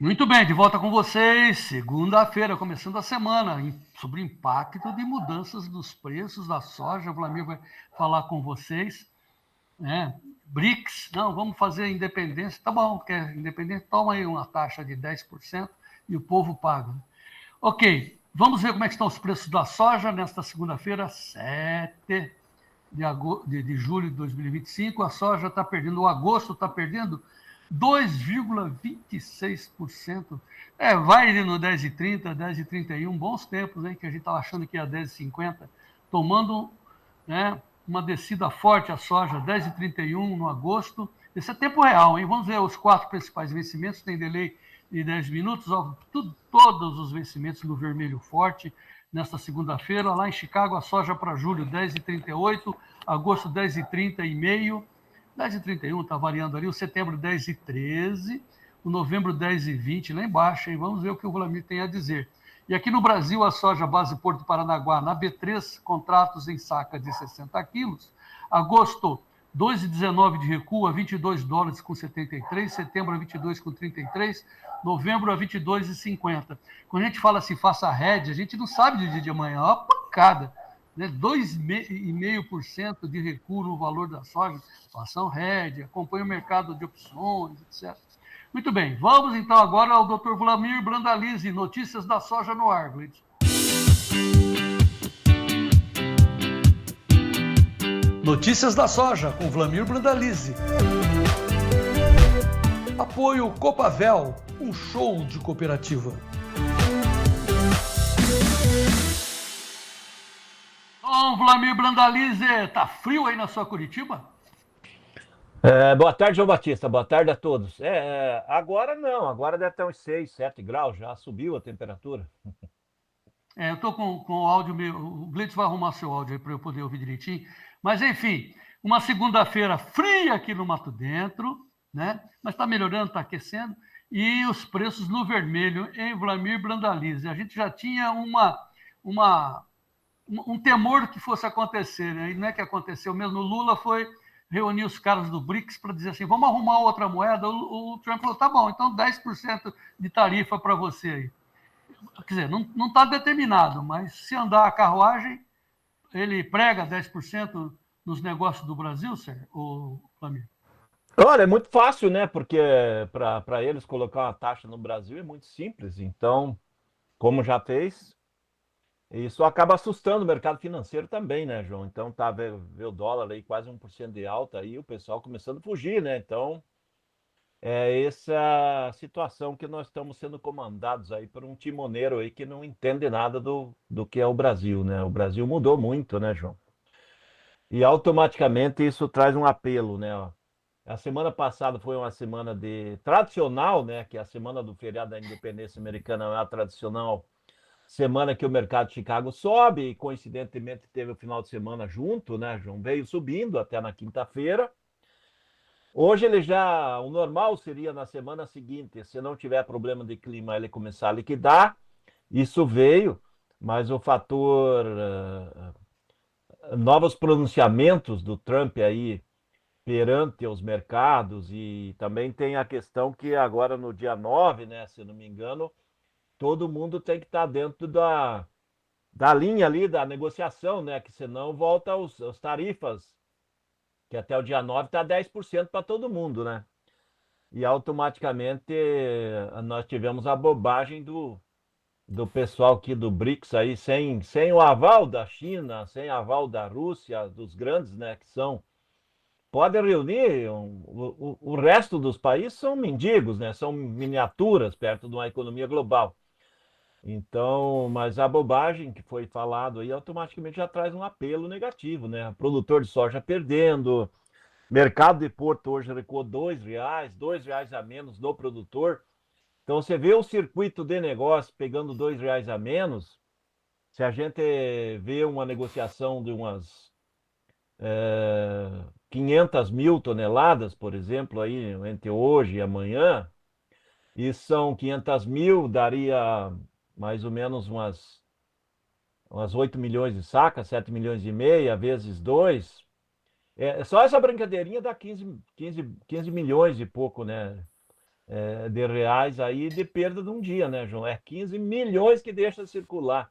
Muito bem, de volta com vocês, segunda-feira, começando a semana, sobre o impacto de mudanças dos preços da soja. O Vlamir vai falar com vocês, né? BRICS, não, vamos fazer independência, tá bom, quer independência, toma aí uma taxa de 10% e o povo paga. Ok, vamos ver como é que estão os preços da soja nesta segunda-feira, 7 de julho de 2025. A soja está perdendo, o agosto está perdendo 2,26%. Vai no 10,30, 10,31, bons tempos, hein, que a gente estava achando que ia 10,50, tomando, né, uma descida forte a soja, 10,31 no agosto. Esse é tempo real, hein? Vamos ver os 4 principais vencimentos, tem delay de 10 minutos, ó, todos os vencimentos no vermelho forte nesta segunda-feira. Lá em Chicago, a soja para julho, 10,38, agosto, 10,30,5, 10,31 está variando ali, o setembro 10,13, o novembro 10,20, lá embaixo, hein? Vamos ver o que o Vlamir tem a dizer. E aqui no Brasil, a soja base Porto Paranaguá, na B3, contratos em saca de 60 quilos, agosto 2,19 de recuo a $22,73, setembro a 22,33, novembro a 22,50. Quando a gente fala assim, faça a hedge, a gente não sabe do dia de amanhã, é uma pancada. 2,5% de recuo no valor da soja, façam hedge, acompanhe o mercado de opções, etc. Muito bem, vamos então agora ao Dr. Vlamir Brandalize, notícias da soja no ar, Gleidson. Notícias da soja com Vlamir Brandalize. Apoio Copavel, um show de cooperativa. Bom, Vlamir Brandalize, tá frio aí na sua Curitiba? Boa tarde, João Batista. Boa tarde a todos. Agora não, agora deve estar uns 6, 7 graus, já subiu a temperatura. Eu estou com o áudio meu, o Blitz vai arrumar seu áudio aí para eu poder ouvir direitinho. Mas, enfim, uma segunda-feira fria aqui no Mato Dentro, né? Mas está melhorando, está aquecendo. E os preços no vermelho em Vlamir Brandalize. A gente já tinha um temor que fosse acontecer, né? E não é que aconteceu mesmo. O Lula foi reunir os caras do BRICS para dizer assim, vamos arrumar outra moeda. O Trump falou, tá bom, então 10% de tarifa para você aí. Quer dizer, não está determinado, mas se andar a carruagem, ele prega 10% nos negócios do Brasil, o Flamir? Olha, é muito fácil, né? Porque para eles colocar uma taxa no Brasil é muito simples. Então, como já fez, isso acaba assustando o mercado financeiro também, né, João? Então, vê o dólar aí quase 1% de alta, aí o pessoal começando a fugir, né? Então, é essa situação que nós estamos sendo comandados aí por um timoneiro aí que não entende nada do que é o Brasil, né? O Brasil mudou muito, né, João? E automaticamente isso traz um apelo, né? A semana passada foi uma semana tradicional, né? Que é a semana do feriado da independência americana, é a tradicional semana que o mercado de Chicago sobe, e coincidentemente teve o final de semana junto, né, João? Veio subindo até na quinta-feira. Hoje o normal seria na semana seguinte, se não tiver problema de clima, ele começar a liquidar. Isso veio, mas o fator novos pronunciamentos do Trump aí perante os mercados, e também tem a questão que agora no dia 9, né, se não me engano, todo mundo tem que estar dentro da linha ali da negociação, né, que senão volta as tarifas, que até o dia 9 está 10% para todo mundo, né? E automaticamente nós tivemos a bobagem do pessoal aqui do BRICS aí, sem o aval da China, sem aval da Rússia, dos grandes, né, que podem reunir, o resto dos países são mendigos, né, são miniaturas perto de uma economia global. Então, mas a bobagem que foi falado aí automaticamente já traz um apelo negativo, né? O produtor de soja perdendo, Mercado de Porto hoje recuou R$ 2, R$ 2 a menos do produtor. Então você vê o circuito de negócio pegando R$ 2 a menos. Se a gente vê uma negociação de umas 500 mil toneladas, por exemplo, aí entre hoje e amanhã, e são 500 mil, daria mais ou menos umas 8 milhões de sacas, 7 milhões e meia, vezes 2. Só essa brincadeirinha dá 15 milhões e pouco, né? De reais aí de perda de um dia, né, João? 15 milhões que deixa circular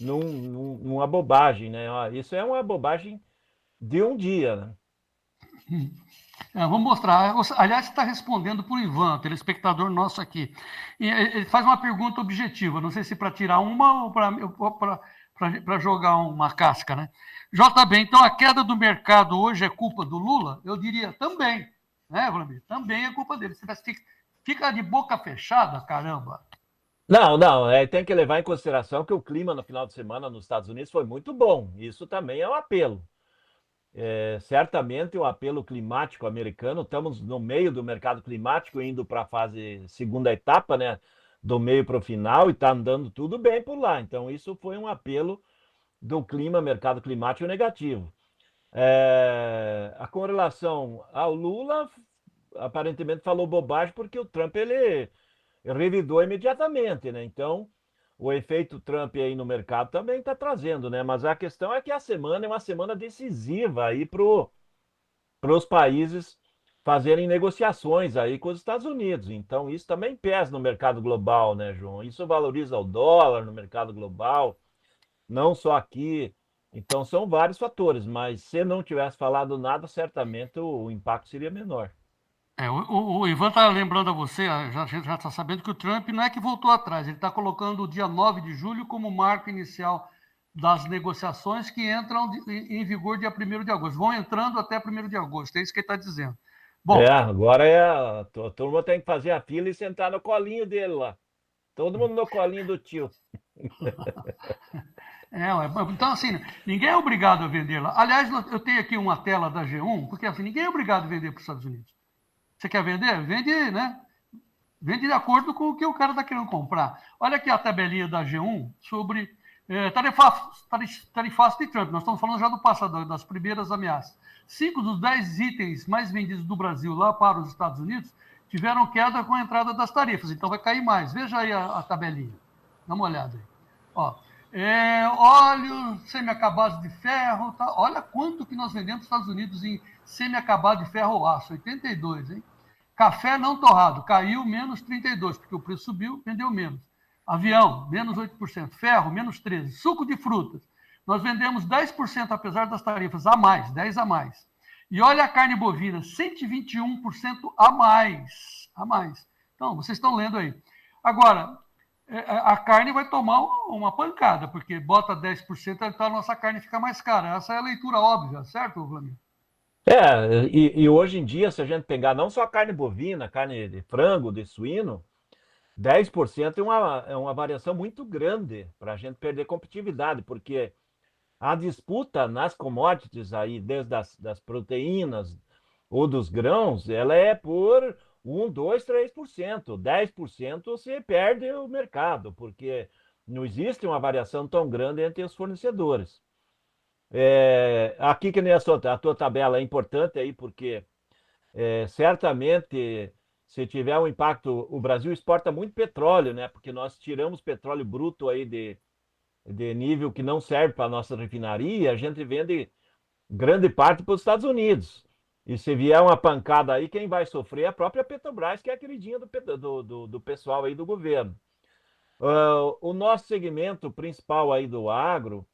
numa bobagem, né? Isso é uma bobagem de um dia, né? Vamos mostrar. Aliás, você está respondendo para o Ivan, telespectador nosso aqui. E ele faz uma pergunta objetiva, não sei se para tirar uma ou para jogar uma casca, né? JB, então a queda do mercado hoje é culpa do Lula? Eu diria também, né, Vladimir? Também é culpa dele. Você fica de boca fechada, caramba. Não, tem que levar em consideração que o clima no final de semana nos Estados Unidos foi muito bom. Isso também é um apelo. Certamente o apelo climático americano, estamos no meio do mercado climático, indo para a fase segunda etapa, né? Do meio para o final, e está andando tudo bem por lá. Então, isso foi um apelo do mercado climático negativo. Com relação ao Lula, aparentemente falou bobagem, porque o Trump ele revidou imediatamente, né? Então, o efeito Trump aí no mercado também está trazendo, né? Mas a questão é que a semana é uma semana decisiva aí para os países fazerem negociações aí com os Estados Unidos. Então, isso também pesa no mercado global, né, João? Isso valoriza o dólar no mercado global, não só aqui. Então, são vários fatores, mas se não tivesse falado nada, certamente o impacto seria menor. O Ivan está lembrando a você, já está sabendo que o Trump não é que voltou atrás, ele está colocando o dia 9 de julho como marco inicial das negociações que entram em vigor dia 1º de agosto. Vão entrando até 1º de agosto, é isso que ele está dizendo. Bom, agora a turma tem que fazer a fila e sentar no colinho dele lá. Todo mundo no colinho do tio. Então, assim, ninguém é obrigado a vender lá. Aliás, eu tenho aqui uma tela da G1, porque assim, ninguém é obrigado a vender para os Estados Unidos. Você quer vender? Vende, né? Vende de acordo com o que o cara está querendo comprar. Olha aqui a tabelinha da G1 sobre tarifaço de Trump. Nós estamos falando já do passado, das primeiras ameaças. 5 dos 10 itens mais vendidos do Brasil lá para os Estados Unidos tiveram queda com a entrada das tarifas. Então vai cair mais. Veja aí a tabelinha. Dá uma olhada aí. Ó, óleo, semi-acabado de ferro. Tá? Olha quanto que nós vendemos nos Estados Unidos em semi-acabado de ferro ou aço. 82, hein? Café não torrado, caiu menos 32, porque o preço subiu, vendeu menos. Avião, menos 8%. Ferro, menos 13%. Suco de frutas, nós vendemos 10% apesar das tarifas, a mais, 10 a mais. E olha a carne bovina, 121% a mais. A mais. Então, vocês estão lendo aí. Agora, a carne vai tomar uma pancada, porque bota 10%, então a nossa carne fica mais cara. Essa é a leitura óbvia, certo, Vladimir? E hoje em dia, se a gente pegar não só a carne bovina, carne de frango, de suíno, 10% é uma variação muito grande para a gente perder competitividade, porque a disputa nas commodities aí, desde das proteínas ou dos grãos, ela é por 1, 2, 3%. 10% você perde o mercado, porque não existe uma variação tão grande entre os fornecedores. Aqui que nem a tua tabela é importante aí, porque certamente, se tiver um impacto, o Brasil exporta muito petróleo, né? Porque nós tiramos petróleo bruto aí de nível que não serve para a nossa refinaria, a gente vende grande parte para os Estados Unidos. E se vier uma pancada aí, quem vai sofrer é a própria Petrobras, que é a queridinha do pessoal aí do governo. O nosso segmento principal aí do agro,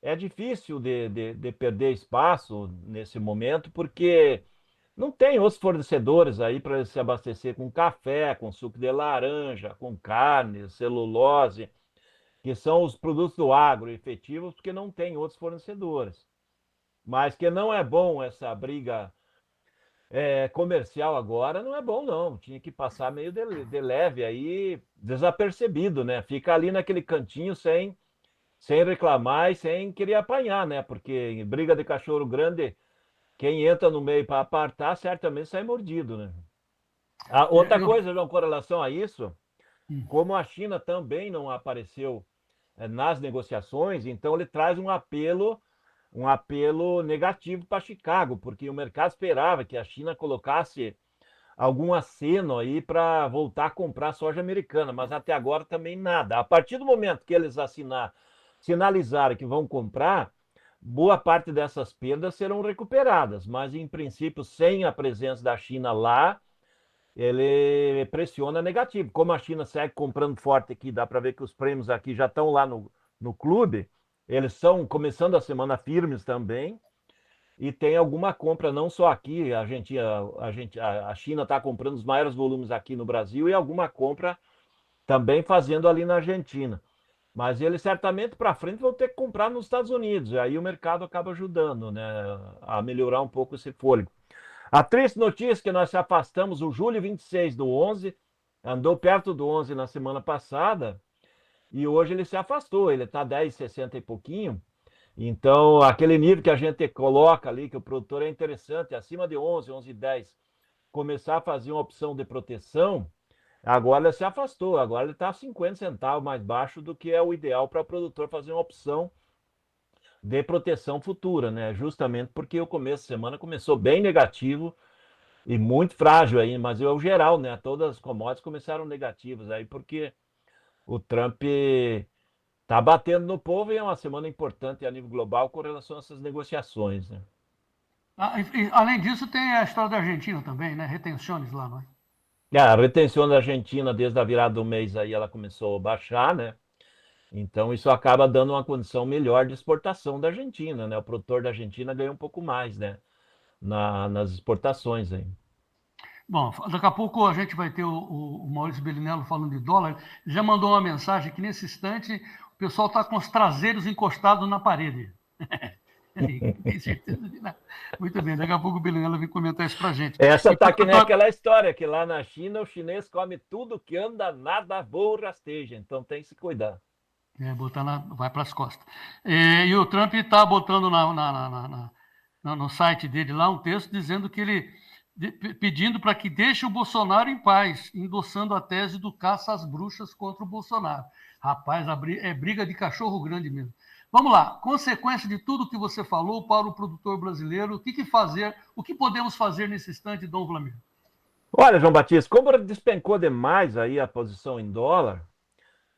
é difícil de perder espaço nesse momento, porque não tem outros fornecedores aí para se abastecer com café, com suco de laranja, com carne, celulose, que são os produtos do agro efetivos, porque não tem outros fornecedores. Mas que não é bom essa briga comercial agora, não é bom não. Tinha que passar meio de leve aí, desapercebido, né? Fica ali naquele cantinho sem reclamar e sem querer apanhar, né? Porque em briga de cachorro grande, quem entra no meio para apartar, certamente sai mordido, né? Outra coisa, João, com relação a isso, como a China também não apareceu nas negociações, então ele traz um apelo negativo para Chicago, porque o mercado esperava que a China colocasse algum aceno aí para voltar a comprar soja americana, mas até agora também nada. A partir do momento que eles sinalizarem que vão comprar, boa parte dessas perdas serão recuperadas, mas em princípio, sem a presença da China lá, ele pressiona negativo. Como a China segue comprando forte aqui, dá para ver que os prêmios aqui já estão lá no clube, eles estão começando a semana firmes também, e tem alguma compra, não só aqui, a China está comprando os maiores volumes aqui no Brasil e alguma compra também fazendo ali na Argentina. Mas eles certamente para frente vão ter que comprar nos Estados Unidos, e aí o mercado acaba ajudando, né, a melhorar um pouco esse fôlego. A triste notícia é que nós se afastamos o julho 26 do 11, andou perto do 11 na semana passada, e hoje ele se afastou, ele está 10,60 e pouquinho. Então, aquele nível que a gente coloca ali, que o produtor é interessante, acima de 11, 11,10, começar a fazer uma opção de proteção, agora ele se afastou, agora ele está 50 centavos mais baixo do que é o ideal para o produtor fazer uma opção de proteção futura, né? Justamente porque o começo de semana começou bem negativo e muito frágil aí, mas é o geral, né? Todas as commodities começaram negativas aí, porque o Trump tá batendo no povo e é uma semana importante a nível global com relação a essas negociações, né? Além disso, tem a história da Argentina também, né? Retenções lá, não é? A retenção da Argentina, desde a virada do mês aí, ela começou a baixar, né? Então, isso acaba dando uma condição melhor de exportação da Argentina, né? O produtor da Argentina ganha um pouco mais, né? Nas exportações aí. Bom, daqui a pouco a gente vai ter o Maurício Bellinello falando de dólar. Já mandou uma mensagem que nesse instante o pessoal está com os traseiros encostados na parede. Tem certeza de nada. Muito bem, daqui a pouco o Bellinello vem comentar isso para a gente. Essa tá que nem aquela história, que lá na China o chinês come tudo que anda, nada voa, rasteja. Então tem que se cuidar. Vai para as costas. E o Trump está botando no site dele lá um texto dizendo que pedindo para que deixe o Bolsonaro em paz, endossando a tese do caça às bruxas contra o Bolsonaro. Rapaz, é briga de cachorro grande mesmo. Vamos lá, consequência de tudo que você falou para o produtor brasileiro, o que podemos fazer nesse instante, Dom Vlamir? Olha, João Batista, como despencou demais aí a posição em dólar,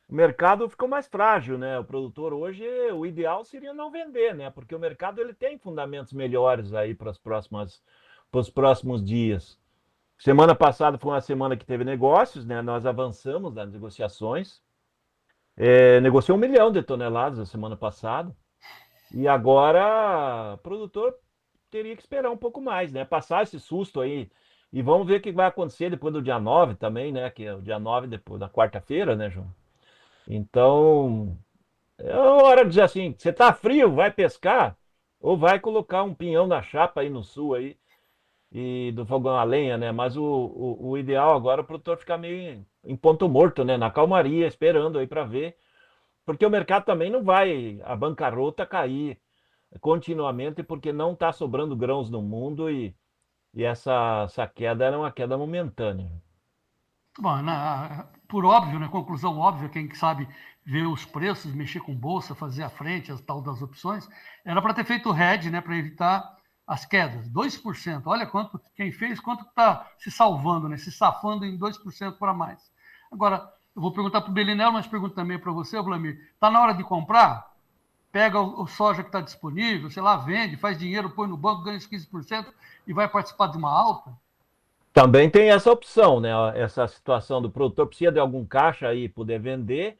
o mercado ficou mais frágil, né? O produtor hoje, o ideal seria não vender, né? Porque o mercado ele tem fundamentos melhores aí para os próximos dias. Semana passada foi uma semana que teve negócios, né? Nós avançamos nas negociações. Negociou 1 milhão de toneladas na semana passada. E agora o produtor teria que esperar um pouco mais, né? Passar esse susto aí. E vamos ver o que vai acontecer depois do dia 9 também, né? Que é o dia 9 depois da quarta-feira, né, João? Então, é hora de dizer assim, você tá frio, vai pescar? Ou vai colocar um pinhão na chapa aí no sul aí, e do fogão a lenha, né? Mas o ideal agora é o produtor ficar meio em ponto morto, né? Na calmaria, esperando aí para ver. Porque o mercado também não vai, a bancarrota cair continuamente, porque não está sobrando grãos no mundo e essa queda era uma queda momentânea. Bom, por óbvio, né, conclusão óbvia, quem sabe ver os preços, mexer com bolsa, fazer a frente, as tal das opções, era para ter feito o hedge, né, para evitar as quedas, 2%. Olha quem fez, quanto está se salvando, né, se safando em 2% para mais. Agora, eu vou perguntar para o Bellinello, mas pergunto também para você, Vlamir, está na hora de comprar? Pega o soja que está disponível, sei lá, vende, faz dinheiro, põe no banco, ganha os 15% e vai participar de uma alta? Também tem essa opção, né? Essa situação do produtor precisa de algum caixa aí, poder vender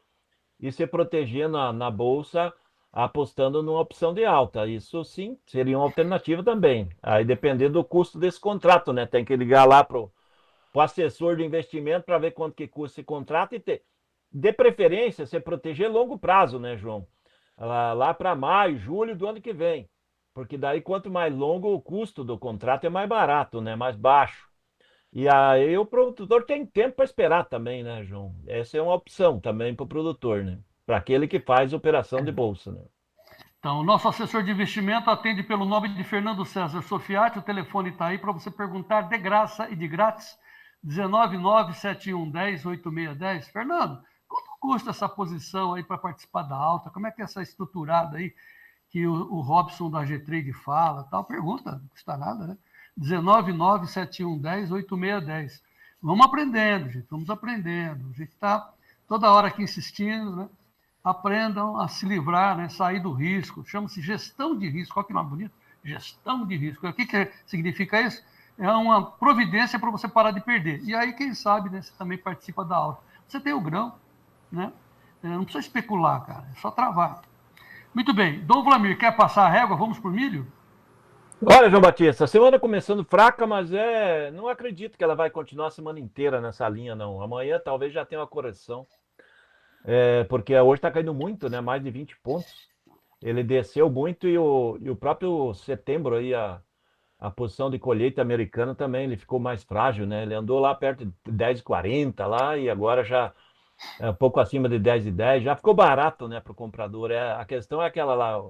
e se proteger na bolsa, apostando numa opção de alta. Isso sim seria uma alternativa também. Aí dependendo do custo desse contrato, né? Tem que ligar lá pro assessor de investimento para ver quanto que custa esse contrato e ter, de preferência, se proteger longo prazo, né, João? Lá para maio, julho do ano que vem. Porque daí quanto mais longo o custo do contrato é mais barato, né? Mais baixo. E aí o produtor tem tempo para esperar também, né, João? Essa é uma opção também para o produtor, né? Para aquele que faz operação de bolsa, né? Então, o nosso assessor de investimento atende pelo nome de Fernando César Sofiati, o telefone está aí para você perguntar de graça e de grátis, 19971108610. Fernando, quanto custa essa posição aí para participar da alta? Como é que é essa estruturada aí que o Robson da G-Trade fala? Tal? Pergunta, não custa nada, né? 19971108610. Vamos aprendendo, gente, vamos aprendendo. A gente está toda hora aqui insistindo, né? Aprendam a se livrar, né? Sair do risco. Chama-se gestão de risco. Olha que nome bonito. Gestão de risco. O que significa isso? É uma providência para você parar de perder. E aí, quem sabe, né, você também participa da alta. Você tem o grão, né? Não precisa especular, cara. É só travar. Muito bem. Dom Vlamir, quer passar a régua? Vamos por milho? Olha, João Batista, a semana começando fraca, mas não acredito que ela vai continuar a semana inteira nessa linha, não. Amanhã talvez já tenha uma correção. Porque hoje está caindo muito, né? Mais de 20 pontos. Ele desceu muito e o próprio setembro aí, a posição de colheita americana também, ele ficou mais frágil, né? Ele andou lá perto de 10,40 lá e agora já um pouco acima de 10,10. Já ficou barato, né, para o comprador. A questão é aquela lá,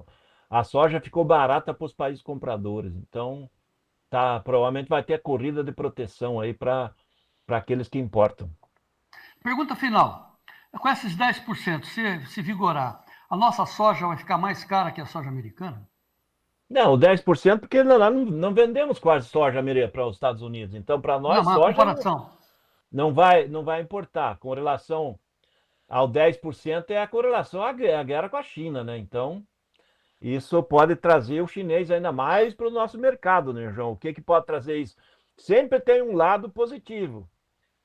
a soja ficou barata para os países compradores. Então, provavelmente vai ter a corrida de proteção aí para aqueles que importam. Pergunta final. Com esses 10%, se vigorar, a nossa soja vai ficar mais cara que a soja americana? Não, 10% porque lá não vendemos quase soja para os Estados Unidos. Então, para nós, não, soja comparação. não vai importar. Com relação ao 10% é a correlação à guerra com a China, né? Então, isso pode trazer o chinês ainda mais para o nosso mercado, né, João? O que pode trazer isso? Sempre tem um lado positivo.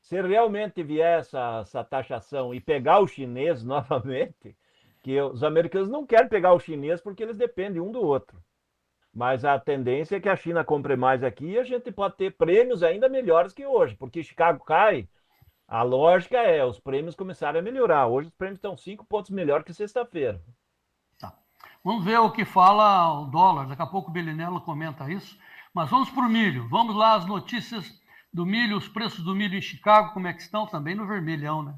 Se realmente vier essa taxação e pegar o chinês novamente, que os americanos não querem pegar o chinês porque eles dependem um do outro. Mas a tendência é que a China compre mais aqui e a gente pode ter prêmios ainda melhores que hoje, porque Chicago cai, a lógica é os prêmios começarem a melhorar. Hoje os prêmios estão 5 pontos melhor que sexta-feira. Tá. Vamos ver o que fala o dólar, daqui a pouco o Belinello comenta isso, mas vamos para o milho, vamos lá as notícias do milho, os preços do milho em Chicago, como é que estão? Também no vermelhão, né?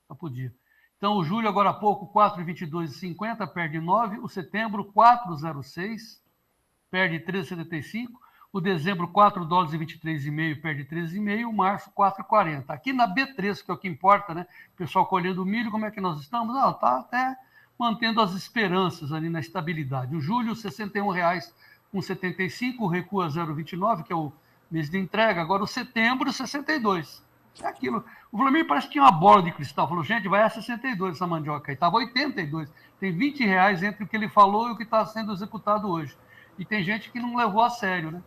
Só podia. Então, o julho, agora há pouco, 4,22,50, perde 9. O setembro, 4,06, perde 13,75. O dezembro, 4 dólares e 23,5, perde 13,5. O março, 4,40. Aqui na B3, que é o que importa, né? O pessoal colhendo o milho, como é que nós estamos? Não, está até mantendo as esperanças ali na estabilidade. O julho, R$ 61,75, recua 0,29, que é o mês de entrega. Agora o setembro, 62. É aquilo. O Vladimir parece que tinha uma bola de cristal. Falou, gente, vai a 62 essa mandioca aí. Estava 82. Tem R$ 20 entre o que ele falou e o que está sendo executado hoje. E tem gente que não levou a sério, né?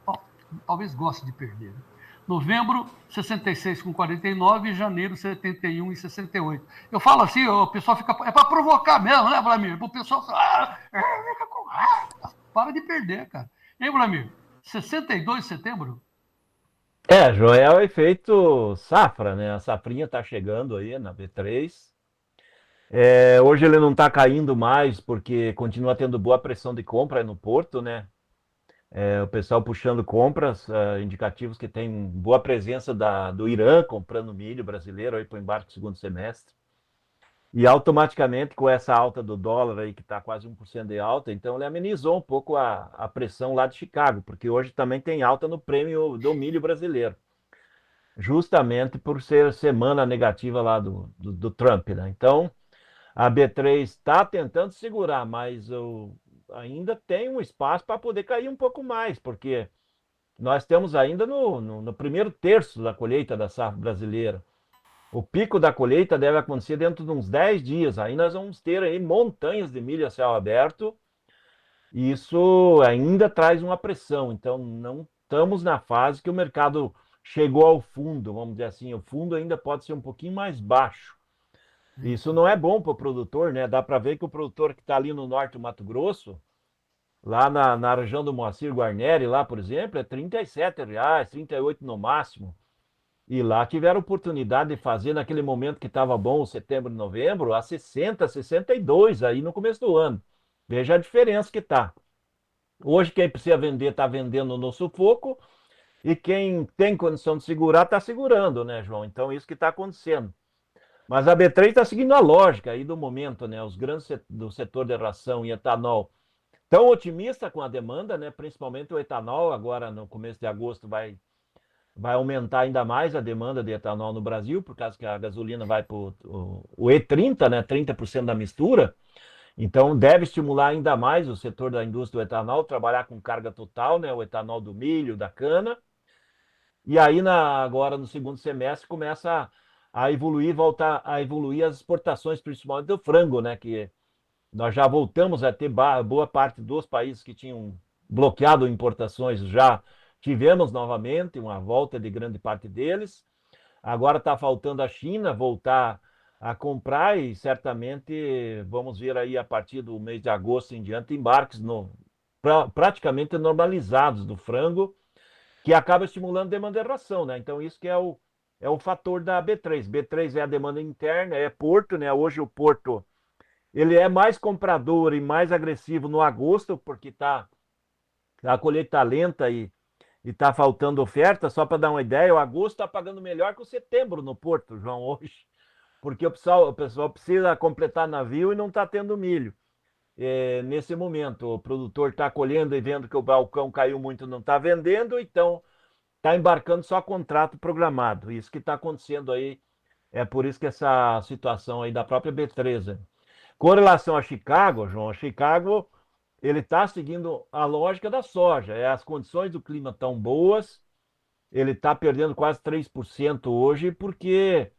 Talvez goste de perder. Né? Novembro, 66,49 e janeiro, 71,68. Eu falo assim, o pessoal fica... É para provocar mesmo, né, Vladimir? O pessoal fala... Para de perder, cara. Hein, Vladimir? 62 de setembro? João, é o efeito safra, né? A safrinha está chegando aí na B3. Hoje ele não está caindo mais porque continua tendo boa pressão de compra no porto, né? O pessoal puxando compras, indicativos que tem boa presença do Irã comprando milho brasileiro aí para o embarque do segundo semestre. E automaticamente, com essa alta do dólar aí, que está quase 1% de alta, então ele amenizou um pouco a pressão lá de Chicago, porque hoje também tem alta no prêmio do milho brasileiro, justamente por ser semana negativa lá do Trump, né? Então, a B3 está tentando segurar, mas ainda tem um espaço para poder cair um pouco mais, porque nós estamos ainda no primeiro terço da colheita da safra brasileira. O pico da colheita deve acontecer dentro de uns 10 dias. Aí nós vamos ter aí montanhas de milho a céu aberto. E isso ainda traz uma pressão. Então, não estamos na fase que o mercado chegou ao fundo, vamos dizer assim. O fundo ainda pode ser um pouquinho mais baixo. Isso não é bom para o produtor, né? Dá para ver que o produtor que está ali no norte do Mato Grosso, lá na região do Moacir Guarneri, lá, por exemplo, é R$ 37, R$ 38 no máximo. E lá tiveram oportunidade de fazer, naquele momento que estava bom, setembro e novembro, a 60, 62 aí no começo do ano. Veja a diferença que está. Hoje quem precisa vender está vendendo no sufoco e quem tem condição de segurar está segurando, né, João? Então isso que está acontecendo. Mas a B3 está seguindo a lógica aí do momento, né? Os grandes do setor de ração e etanol tão otimista com a demanda, né? Principalmente o etanol, agora no começo de agosto vai aumentar ainda mais a demanda de etanol no Brasil, por causa que a gasolina vai para o E30, né? 30% da mistura. Então, deve estimular ainda mais o setor da indústria do etanol, trabalhar com carga total, né? O etanol do milho, da cana. E aí, agora no segundo semestre, começa a evoluir, voltar a evoluir as exportações, principalmente do frango, né? Que nós já voltamos a ter boa parte dos países que tinham bloqueado importações, já tivemos novamente uma volta de grande parte deles. Agora está faltando a China voltar a comprar e certamente vamos ver aí a partir do mês de agosto em diante embarques praticamente normalizados do frango, que acaba estimulando a demanda de ração, né? Então isso que é o fator da B3. B3 é a demanda interna, é porto, né? Hoje o porto ele é mais comprador e mais agressivo no agosto, porque a colheita está lenta e está faltando oferta. Só para dar uma ideia, o agosto está pagando melhor que o setembro no porto, João, hoje, porque o pessoal precisa completar navio e não está tendo milho. Nesse momento, o produtor está colhendo e vendo que o balcão caiu muito, não está vendendo, então está embarcando só contrato programado. Isso que está acontecendo aí, é por isso que essa situação aí da própria B3. Com relação a Chicago, João, Chicago ele está seguindo a lógica da soja. As condições do clima estão boas, ele está perdendo quase 3% hoje, porque,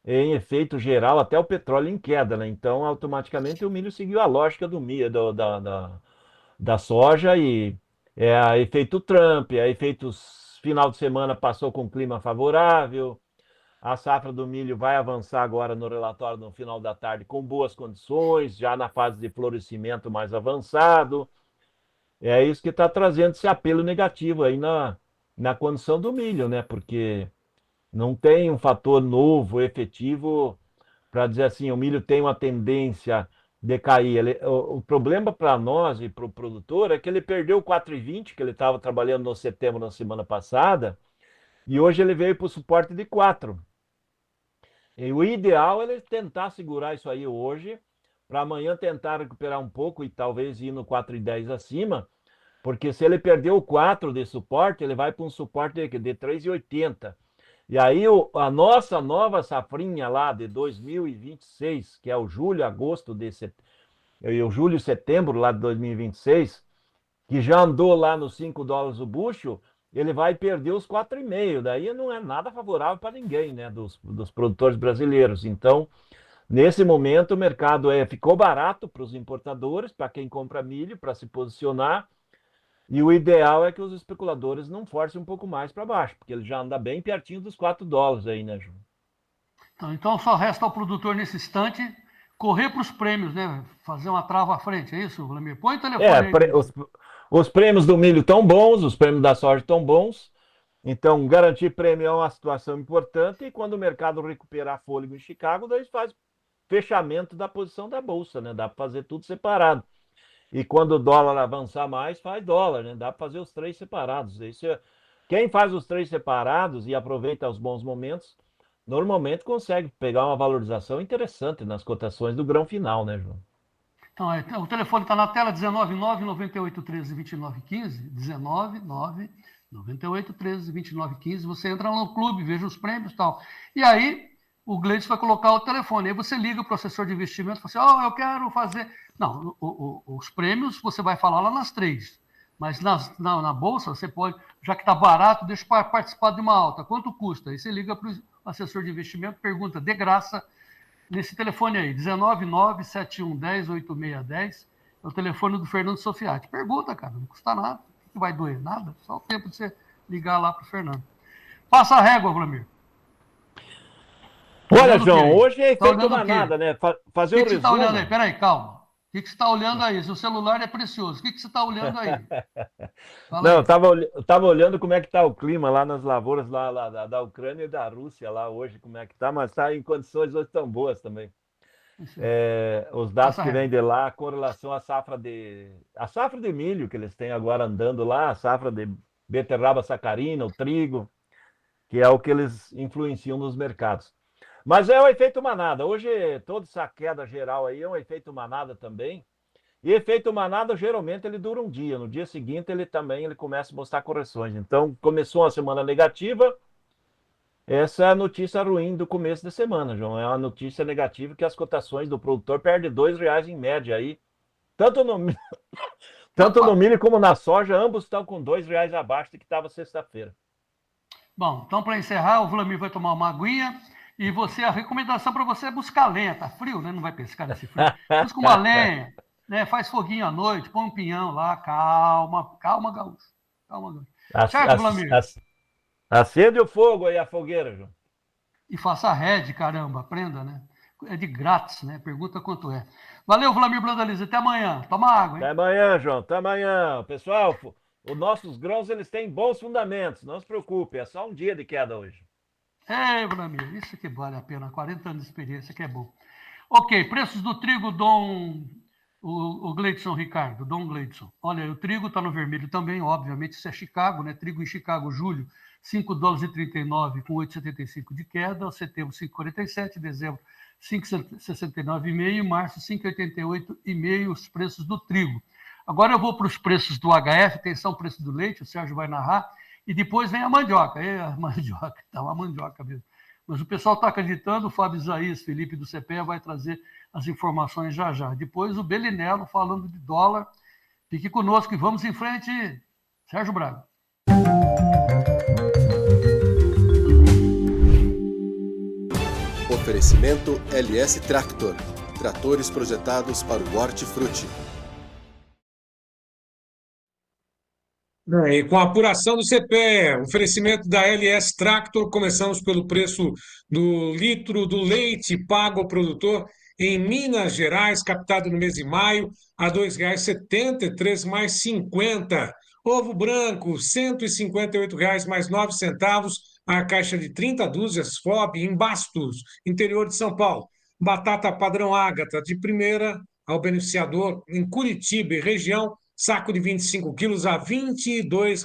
em efeito geral, até o petróleo em queda, né? Então, automaticamente, o milho seguiu a lógica do milho, da soja, e a efeito Trump, a efeito final de semana passou com clima favorável. A safra do milho vai avançar agora no relatório no final da tarde com boas condições, já na fase de florescimento mais avançado. É isso que está trazendo esse apelo negativo aí na condição do milho, né? Porque não tem um fator novo, efetivo, para dizer assim, o milho tem uma tendência de cair. O problema para nós e para o produtor é que ele perdeu o 4,20 que ele estava trabalhando no setembro na semana passada, e hoje ele veio para o suporte de 4. E o ideal é ele tentar segurar isso aí hoje, para amanhã tentar recuperar um pouco e talvez ir no 4,10 acima, porque se ele perder o 4 de suporte, ele vai para um suporte de 3,80. E aí a nossa nova safrinha lá de 2026, que é o julho, agosto, o julho e setembro lá de 2026, que já andou lá nos $5 o bushel, ele vai perder os 4,5. Daí não é nada favorável para ninguém, né, dos produtores brasileiros. Então, nesse momento, o mercado ficou barato para os importadores, para quem compra milho, para se posicionar. E o ideal é que os especuladores não forcem um pouco mais para baixo, porque ele já anda bem pertinho dos $4 aí, né, João? Então só resta ao produtor, nesse instante, correr para os prêmios, né? Fazer uma trava à frente, é isso, Vladimir? Põe o telefone aí. Os prêmios do milho estão bons, os prêmios da soja estão bons. Então, garantir prêmio é uma situação importante. E quando o mercado recuperar fôlego em Chicago, daí faz fechamento da posição da bolsa, né? Dá para fazer tudo separado. E quando o dólar avançar mais, faz dólar, né? Dá para fazer os 3 separados. Quem faz os 3 separados e aproveita os bons momentos, normalmente consegue pegar uma valorização interessante nas cotações do grão final, né, João? Então, o telefone está na tela, 199-9813-2915, 199-9813-2915. Você entra no clube, veja os prêmios e tal. E aí, o Gleides vai colocar o telefone. Aí você liga para o assessor de investimento e fala assim, eu quero fazer... Não, os prêmios você vai falar lá nas 3. Mas na bolsa, você pode, já que está barato, deixa para participar de uma alta. Quanto custa? Aí você liga para o assessor de investimento, pergunta de graça, nesse telefone aí, 199-7110-8610, é o telefone do Fernando Sofiati. Pergunta, cara, não custa nada, não vai doer nada, só o tempo de você ligar lá para o Fernando. Passa a régua, Vladimir. Olha, João, hoje é efeito manada, né? Fazer um resumo... O que você está olhando aí? Peraí, calma. O que você está olhando aí? Seu celular é precioso. O que você está olhando aí? Não, eu estava olhando como é que está o clima lá nas lavouras lá da Ucrânia e da Rússia lá hoje, como é que está, mas está em condições hoje tão boas também. Os dados que vêm de lá com relação à safra de milho que eles têm agora andando lá, a safra de beterraba sacarina, o trigo, que é o que eles influenciam nos mercados. Mas é o efeito manada. Hoje, toda essa queda geral aí é um efeito manada também. E efeito manada, geralmente, ele dura um dia. No dia seguinte, ele começa a mostrar correções. Então, começou uma semana negativa. Essa é a notícia ruim do começo da semana, João. É uma notícia negativa que as cotações do produtor perdem R$2 em média aí. Tanto no milho como na soja, ambos estão com R$2 abaixo do que estava sexta-feira. Bom, então para encerrar, o Vlamir vai tomar uma aguinha e a recomendação para você é buscar lenha. Tá frio, né? Não vai pescar nesse frio. Busca uma lenha, né? Faz foguinho à noite, põe um pinhão lá, calma, gaúcho. Certo, Vlamir? Acende o fogo aí, a fogueira, João. E faça rede, caramba, aprenda, né? É de grátis, né? Pergunta quanto é. Valeu, Vlamir Brandalize, até amanhã. Toma água, hein? Até amanhã, João, até amanhã. Pessoal, os nossos grãos, eles têm bons fundamentos, não se preocupe, é só um dia de queda hoje. Vlamir, isso que vale a pena, 40 anos de experiência, que é bom. Ok, preços do trigo, o Gleidson Ricardo, Dom Gleidson. Olha, o trigo está no vermelho também, obviamente, isso é Chicago, né? Trigo em Chicago, julho, $5,39 com 8,75 de queda, setembro 5,47, dezembro 5,69,5, março 5,88,5 os preços do trigo. Agora eu vou para os preços do HF, atenção, preço do leite, o Sérgio vai narrar, e depois vem a mandioca. A mandioca, tá uma mandioca mesmo. Mas o pessoal está acreditando, o Fábio Isaías, Felipe do CPE vai trazer as informações já. Depois o Belinello falando de dólar. Fique conosco e vamos em frente. Sérgio Braga. Oferecimento LS Tractor. Tratores projetados para o hortifruti. E com a apuração do CPE, oferecimento da LS Tractor, começamos pelo preço do litro do leite pago ao produtor em Minas Gerais, captado no mês de maio, a R$ 2,73 mais 50. Ovo branco, R$ 158 mais 9 centavos, a caixa de 30 dúzias FOB em Bastos, interior de São Paulo. Batata padrão Ágata, de primeira ao beneficiador em Curitiba e região, saco de 25 quilos a R$ 22.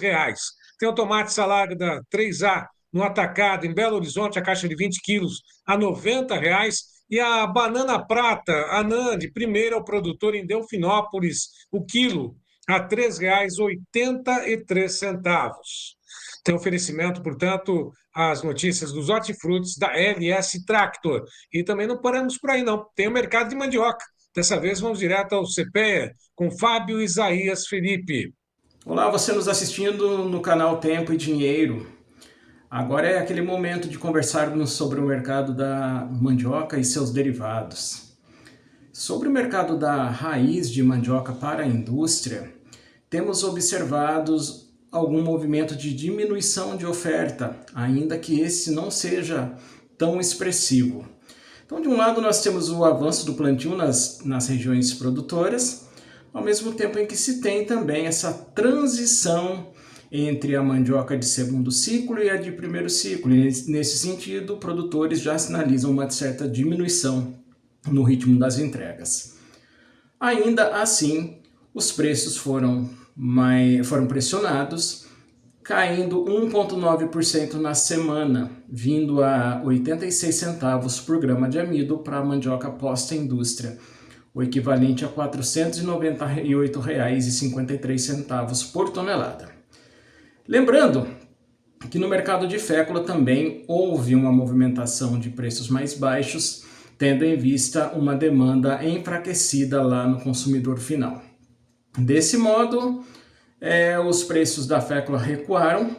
Tem o tomate salada 3A no atacado em Belo Horizonte, a caixa de 20 quilos a R$ 90. E a banana prata, anã, de primeira ao produtor em Delfinópolis, o quilo a R$ 3,83. Tem oferecimento, portanto, as notícias dos hortifrutis da LS Tractor. E também não paramos por aí, não. Tem o mercado de mandioca. Dessa vez vamos direto ao CPE com Fábio Isaías Felipe. Olá, você nos assistindo no canal Tempo e Dinheiro. Agora é aquele momento de conversarmos sobre o mercado da mandioca e seus derivados. Sobre o mercado da raiz de mandioca para a indústria, temos observado algum movimento de diminuição de oferta, ainda que esse não seja tão expressivo. Então, de um lado, nós temos o avanço do plantio nas regiões produtoras, ao mesmo tempo em que se tem também essa transição entre a mandioca de segundo ciclo e a de primeiro ciclo. E nesse sentido, produtores já sinalizam uma certa diminuição no ritmo das entregas. Ainda assim, os preços foram pressionados, caindo 1,9% na semana, vindo a 86 centavos por grama de amido para a mandioca posta indústria, o equivalente a R$ 498,53 por tonelada. Lembrando que no mercado de fécula também houve uma movimentação de preços mais baixos, tendo em vista uma demanda enfraquecida lá no consumidor final. Desse modo, os preços da fécula recuaram.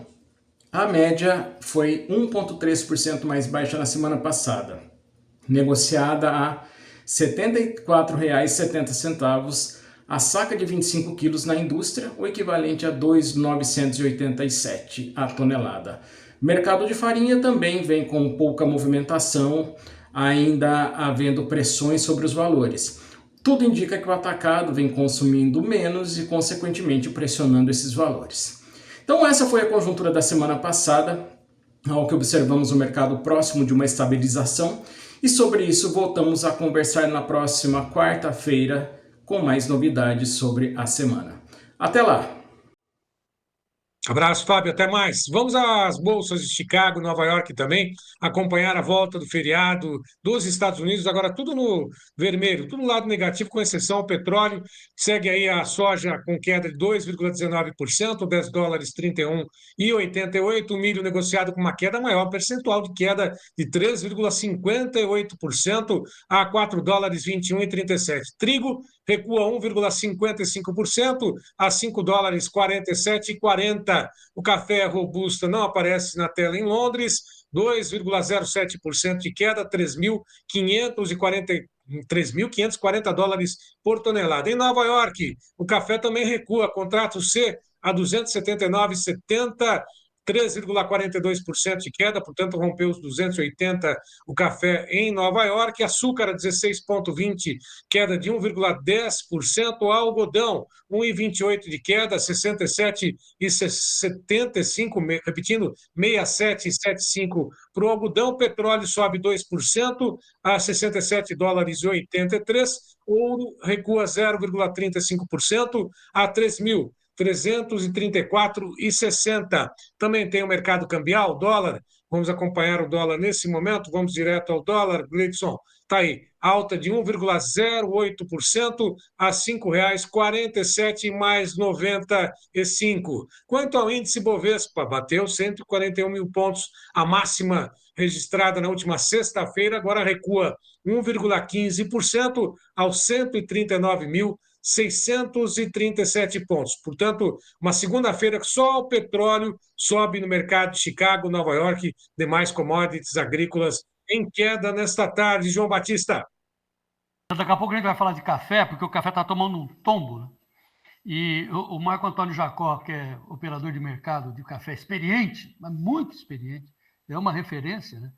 A média foi 1,3% mais baixa na semana passada, negociada a R$ 74,70 a saca de 25 quilos na indústria, o equivalente a R$ 2,987 a tonelada. Mercado de farinha também vem com pouca movimentação, ainda havendo pressões sobre os valores. Tudo indica que o atacado vem consumindo menos e, consequentemente, pressionando esses valores. Então, essa foi a conjuntura da semana passada, ao que observamos o mercado próximo de uma estabilização, e sobre isso voltamos a conversar na próxima quarta-feira com mais novidades sobre a semana. Até lá! Abraço, Fábio, até mais. Vamos às bolsas de Chicago, Nova York também, acompanhar a volta do feriado dos Estados Unidos, agora tudo no vermelho, tudo no lado negativo, com exceção ao petróleo. Segue aí a soja com queda de 2,19%, $10 31,88. O milho negociado com uma queda maior, percentual de queda de 3,58% a $4 21,37. Trigo recua 1,55% a $5 47,40. O café robusta não aparece na tela em Londres, 2,07% de queda, 3.540 dólares por tonelada. Em Nova York, o café também recua, contrato C a 279,70, 3,42% de queda, portanto rompeu os 280 o café em Nova York. Açúcar a 16,20, queda de 1,10%. Algodão 1,28 de queda, 67,75, repetindo, 67,75 para o algodão. Petróleo sobe 2% a $67,83. Ouro recua 0,35% a 3.334,60. Também tem o mercado cambial, dólar. Vamos acompanhar o dólar nesse momento. Vamos direto ao dólar. Gleidson, está aí, alta de 1,08% a R$ 5,47,95. Quanto ao índice Bovespa, bateu 141 mil pontos, a máxima registrada na última sexta-feira, agora recua 1,15% aos 139.637 pontos. Portanto, uma segunda-feira que só o petróleo sobe no mercado de Chicago, Nova York, demais commodities agrícolas em queda nesta tarde. João Batista. Daqui a pouco a gente vai falar de café, porque o café está tomando um tombo, né? E o Marco Antônio Jacó, que é operador de mercado de café experiente, mas muito experiente, é uma referência, né?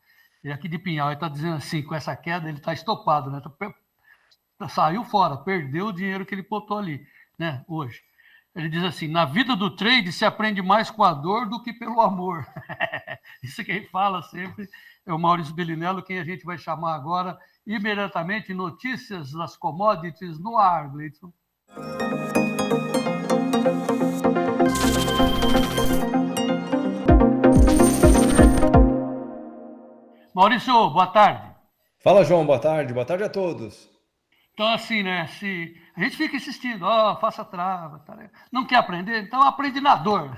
Ele aqui de Pinhal, ele está dizendo assim, com essa queda, ele está estopado, né? Saiu fora, perdeu o dinheiro que ele botou ali, né, hoje. Ele diz assim, na vida do trade se aprende mais com a dor do que pelo amor. Isso quem fala sempre é o Maurício Bellinello, quem a gente vai chamar agora, imediatamente, notícias das commodities no ar, Gleidson. Maurício, boa tarde. Fala, João, boa tarde a todos. Então, assim, né, se a gente fica insistindo, faça trava, tá, né? Não quer aprender? Então aprende na dor,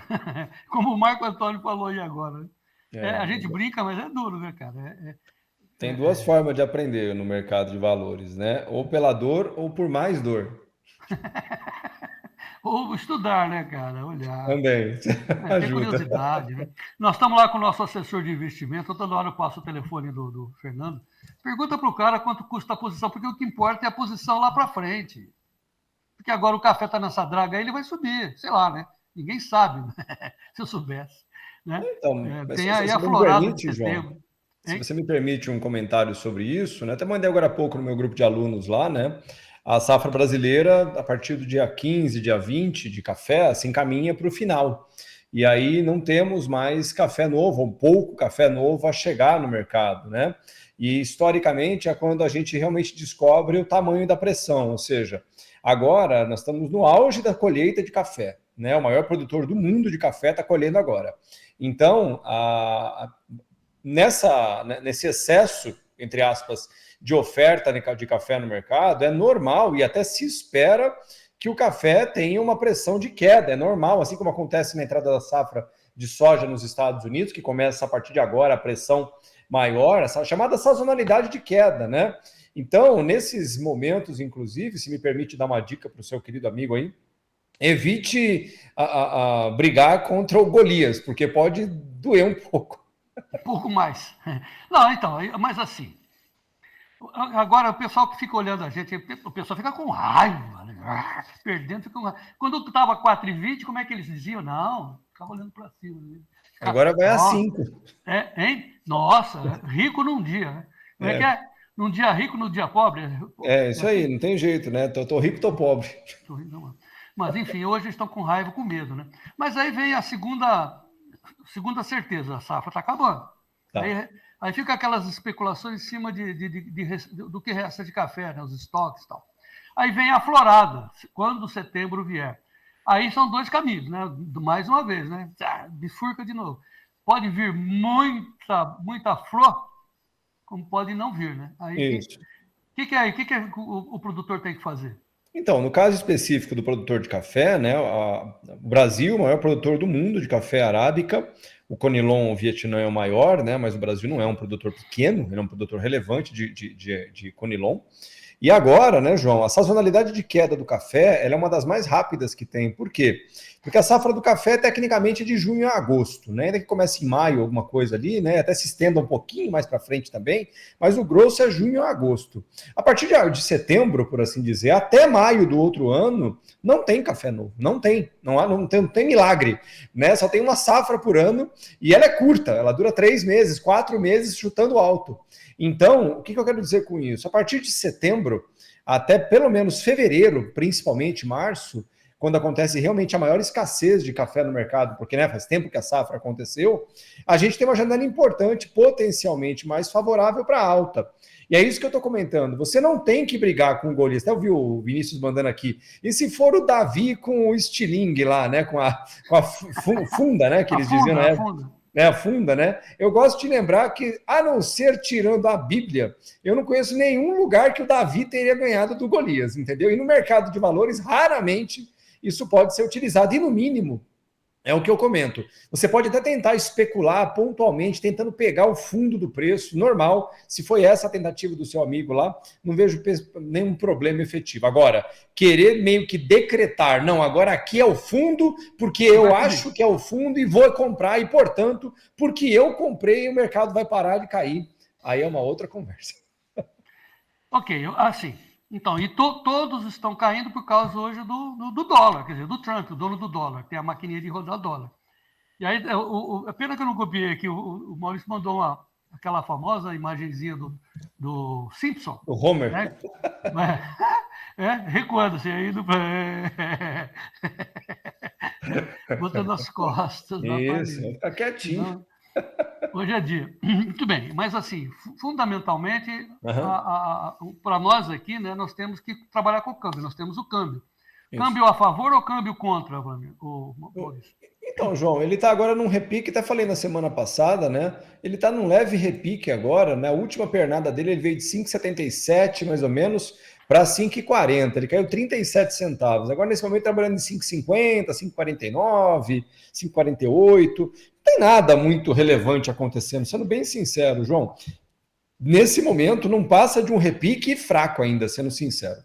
como o Marco Antônio falou aí agora. A gente brinca, mas é duro, né, cara? Tem duas formas de aprender no mercado de valores, né? Ou pela dor ou por mais dor. Ou estudar, né, cara? Olhar. Também. Tem curiosidade, né? Nós estamos lá com o nosso assessor de investimento, toda hora eu passo o telefone do Fernando. Pergunta para o cara quanto custa a posição, porque o que importa é a posição lá para frente. Porque agora o café está nessa draga aí, ele vai subir, sei lá, né? Ninguém sabe, né? Se eu soubesse. Né? Então, tem aí a florada de setembro. João, se você me permite um comentário sobre isso, né? Até mandei agora há pouco no meu grupo de alunos lá, né? A safra brasileira, a partir do dia 15, dia 20 de café, se encaminha para o final. E aí não temos mais café novo, ou pouco café novo a chegar no mercado, né? E historicamente é quando a gente realmente descobre o tamanho da pressão, ou seja, agora nós estamos no auge da colheita de café, né? O maior produtor do mundo de café está colhendo agora. Então, nesse excesso, entre aspas, de oferta de café no mercado, é normal e até se espera que o café tenha uma pressão de queda, é normal, assim como acontece na entrada da safra de soja nos Estados Unidos, que começa a partir de agora a pressão maior, essa chamada sazonalidade de queda, né? Então, nesses momentos, inclusive, se me permite dar uma dica para o seu querido amigo aí, evite brigar contra o Golias, porque pode doer um pouco. Um pouco mais. Não, então, mas assim, agora o pessoal que fica olhando a gente, o pessoal fica com raiva, né? Perdendo, fica com raiva. Quando estava 4,20, como é que eles diziam? Não, ficava olhando para cima. Né? Agora vai a 5. Hein? Nossa, rico num dia, né? Como é que é? Num dia rico, no dia pobre? Isso aí, não tem jeito, né? Tô rico, tô pobre. Mas, enfim, hoje estão com raiva, com medo, né? Mas aí vem a segunda certeza, a safra está acabando. Tá. Aí fica aquelas especulações em cima do que resta de café, né? Os estoques e tal. Aí vem a florada, quando setembro vier. Aí são dois caminhos, né? Mais uma vez, né? Bifurca de novo. Pode vir muita flor, como pode não vir, né? Aí Isso. o que o produtor tem que fazer? Então, no caso específico do produtor de café, né, o Brasil, o maior produtor do mundo de café arábica, o Conilon, o Vietnã é o maior, né, mas o Brasil não é um produtor pequeno, ele é um produtor relevante de Conilon. E agora, né, João, a sazonalidade de queda do café, ela é uma das mais rápidas que tem. Por quê? Porque a safra do café é tecnicamente de junho a agosto, né? Ainda que comece em maio, alguma coisa ali, né? Até se estenda um pouquinho mais para frente também, mas o grosso é junho a agosto. A partir de setembro, por assim dizer, até maio do outro ano, não tem café novo, não tem milagre, né? Só tem uma safra por ano e ela é curta, ela dura 3 meses, 4 meses chutando alto. Então, o que eu quero dizer com isso? A partir de setembro, até pelo menos fevereiro, principalmente março, quando acontece realmente a maior escassez de café no mercado, porque né, faz tempo que a safra aconteceu, a gente tem uma janela importante, potencialmente mais favorável para alta. E é isso que eu estou comentando. Você não tem que brigar com o Golias. Até ouvi o Vinícius mandando aqui. E se for o Davi com o estilingue lá, né? Com a funda, né? Que eles diziam, né? A funda, né? Eu gosto de lembrar que, a não ser tirando a Bíblia, eu não conheço nenhum lugar que o Davi teria ganhado do Golias, entendeu? E no mercado de valores, raramente isso pode ser utilizado. E no mínimo, é o que eu comento. Você pode até tentar especular pontualmente, tentando pegar o fundo do preço, normal. Se foi essa a tentativa do seu amigo lá, não vejo nenhum problema efetivo. Agora, querer meio que decretar, não, agora aqui é o fundo, porque eu acho que é o fundo e vou comprar, e, portanto, porque eu comprei, o mercado vai parar de cair. Aí é uma outra conversa. Ok, assim... Então, e todos estão caindo por causa hoje do dólar, quer dizer, do Trump, o dono do dólar, tem a maquininha de rodar dólar. E aí, é pena que eu não copiei aqui, o Maurício mandou aquela famosa imagenzinha do Simpson. O Homer. Né? Recuando-se aí, botando as costas. Isso, vai ficar quietinho. Não. Hoje é dia. Muito bem, mas assim, fundamentalmente, para nós aqui, né, nós temos que trabalhar com o câmbio, nós temos o câmbio. Isso. Câmbio a favor ou câmbio contra, Maurício? Então, João, ele está agora num repique, até falei na semana passada, né? Ele está num leve repique agora, né? A última pernada dele ele veio de 5,77 mais ou menos para 5,40. Ele caiu 37 centavos. Agora, nesse momento, trabalhando em 5,50, 5,49, 5,48. Não tem nada muito relevante acontecendo, sendo bem sincero, João. Nesse momento, não passa de um repique fraco ainda, sendo sincero.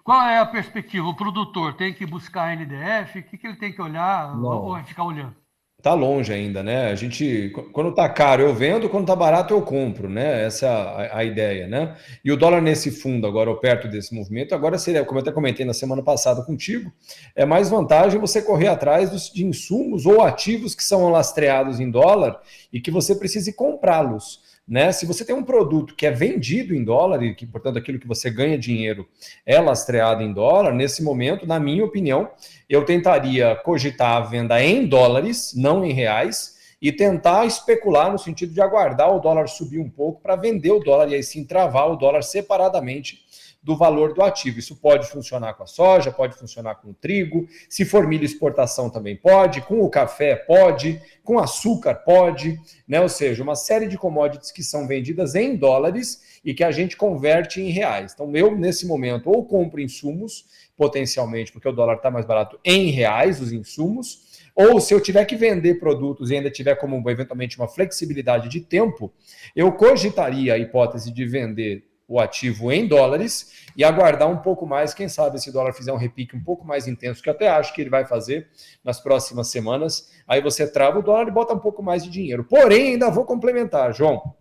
Qual é a perspectiva? O produtor tem que buscar a NDF? O que ele tem que olhar? Não. Ou vai ficar olhando? Tá longe ainda, né? A gente, quando tá caro eu vendo, quando tá barato eu compro, né? Essa é a ideia, né? E o dólar nesse fundo agora, ou perto desse movimento, agora seria, como eu até comentei na semana passada contigo, é mais vantagem você correr atrás de insumos ou ativos que são lastreados em dólar e que você precise comprá-los. Né? Se você tem um produto que é vendido em dólar e que, portanto, aquilo que você ganha dinheiro é lastreado em dólar, nesse momento, na minha opinião, eu tentaria cogitar a venda em dólares, não em reais, e tentar especular no sentido de aguardar o dólar subir um pouco para vender o dólar e aí sim travar o dólar separadamente do valor do ativo. Isso pode funcionar com a soja, pode funcionar com o trigo, se for milho exportação também pode, com o café pode, com açúcar pode, né? Ou seja, uma série de commodities que são vendidas em dólares e que a gente converte em reais. Então eu, nesse momento, ou compro insumos, potencialmente, porque o dólar está mais barato em reais, os insumos, ou se eu tiver que vender produtos e ainda tiver como eventualmente uma flexibilidade de tempo, eu cogitaria a hipótese de vender o ativo em dólares e aguardar um pouco mais, quem sabe esse dólar fizer um repique um pouco mais intenso, que eu até acho que ele vai fazer nas próximas semanas, aí você trava o dólar e bota um pouco mais de dinheiro. Porém, ainda vou complementar, João,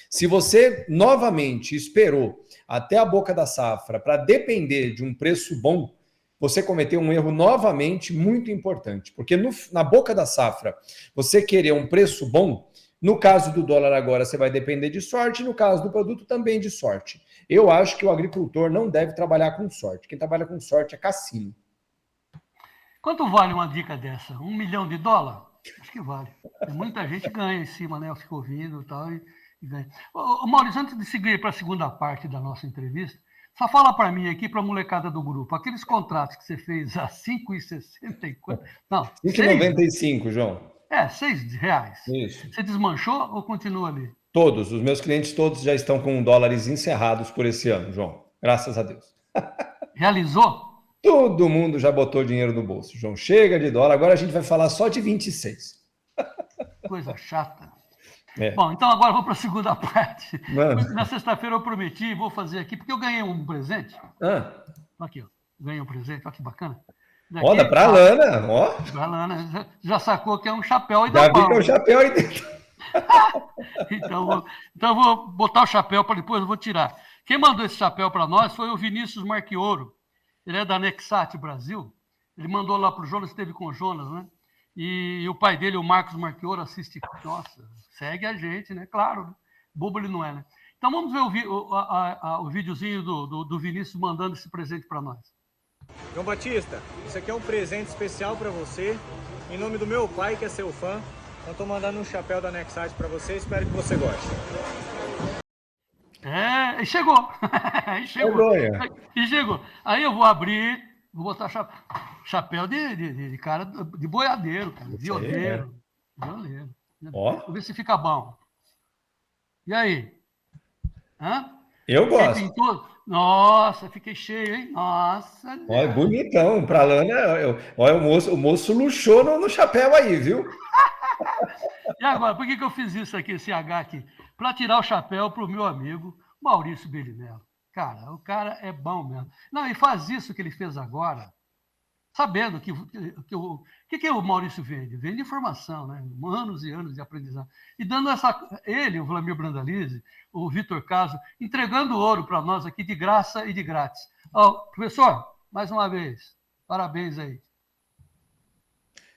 se você novamente esperou até a boca da safra para depender de um preço bom, você cometeu um erro novamente muito importante, porque na boca da safra, você querer um preço bom, no caso do dólar agora, você vai depender de sorte, no caso do produto também de sorte. Eu acho que o agricultor não deve trabalhar com sorte. Quem trabalha com sorte é cassino. Quanto vale uma dica dessa? $1 milhão? Acho que vale. Muita gente ganha em cima, né? Eu fico ouvindo e tal, e ganha. Ô, Maurício, antes de seguir para a segunda parte da nossa entrevista, Só fala para mim aqui, para a molecada do grupo, aqueles contratos que você fez a 5,64... Não, 5,95, João. R$6. Isso. Você desmanchou ou continua ali? Todos, os meus clientes todos já estão com dólares encerrados por esse ano, João. Graças a Deus. Realizou? Todo mundo já botou dinheiro no bolso, João. Chega de dólar, agora a gente vai falar só de 26. Coisa chata. É. Bom, então agora vou para a segunda parte. Mano. Na sexta-feira eu prometi, vou fazer aqui, porque eu ganhei um presente. Aqui, ó. Ganhei um presente, olha que bacana. Ó, da Pralana, ó. Pralana, já sacou que é um chapéu aí já da vi que é um chapéu aí dentro. Então eu vou botar o chapéu para depois eu vou tirar. Quem mandou esse chapéu para nós foi o Vinícius Marchioro. Ele é da Nexat Brasil. Ele mandou lá para o Jonas, esteve com o Jonas, né? E o pai dele, o Marcos Marchioro, assiste. Nossa, segue a gente, né? Claro, né? Bobo ele não é, né? Então vamos ver o videozinho do Vinícius mandando esse presente para nós. João Batista, isso aqui é um presente especial para você, em nome do meu pai, que é seu fã. Eu estou mandando um chapéu da Nexat para você, espero que você goste. E chegou. chegou. E chegou. Aí eu vou abrir, vou botar chapéu de cara, de boiadeiro, cara, violeiro. Violeiro. Vamos ver se fica bom. E aí? Eu gosto. Nossa, fiquei cheio, hein? Nossa. Olha, bonitão. Pralana, olha, o moço luxou no chapéu aí, viu? E agora, por que eu fiz isso aqui, esse H aqui? Para tirar o chapéu para o meu amigo Maurício Belinello. Cara, o cara é bom mesmo. Não, e faz isso que ele fez agora, sabendo que o Maurício vende? Vende informação, né? Anos e anos de aprendizado. E dando ele, o Vlamir Brandalize, o Vitor Caso, entregando ouro para nós aqui de graça e de grátis. Professor, mais uma vez, parabéns aí.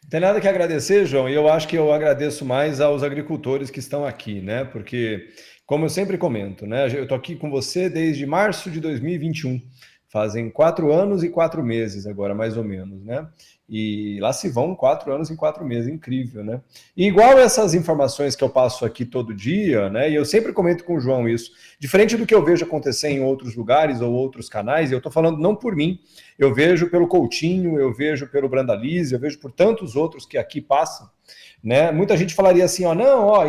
Não tem nada que agradecer, João, e eu acho que eu agradeço mais aos agricultores que estão aqui, né? Porque, como eu sempre comento, né? Eu estou aqui com você desde março de 2021. Fazem 4 anos e 4 meses agora, mais ou menos, né? E lá se vão 4 anos e 4 meses, incrível, né? E igual essas informações que eu passo aqui todo dia, né? E eu sempre comento com o João isso, diferente do que eu vejo acontecer em outros lugares ou outros canais, e eu estou falando não por mim, eu vejo pelo Coutinho, eu vejo pelo Brandalize, eu vejo por tantos outros que aqui passam, né? Muita gente falaria assim,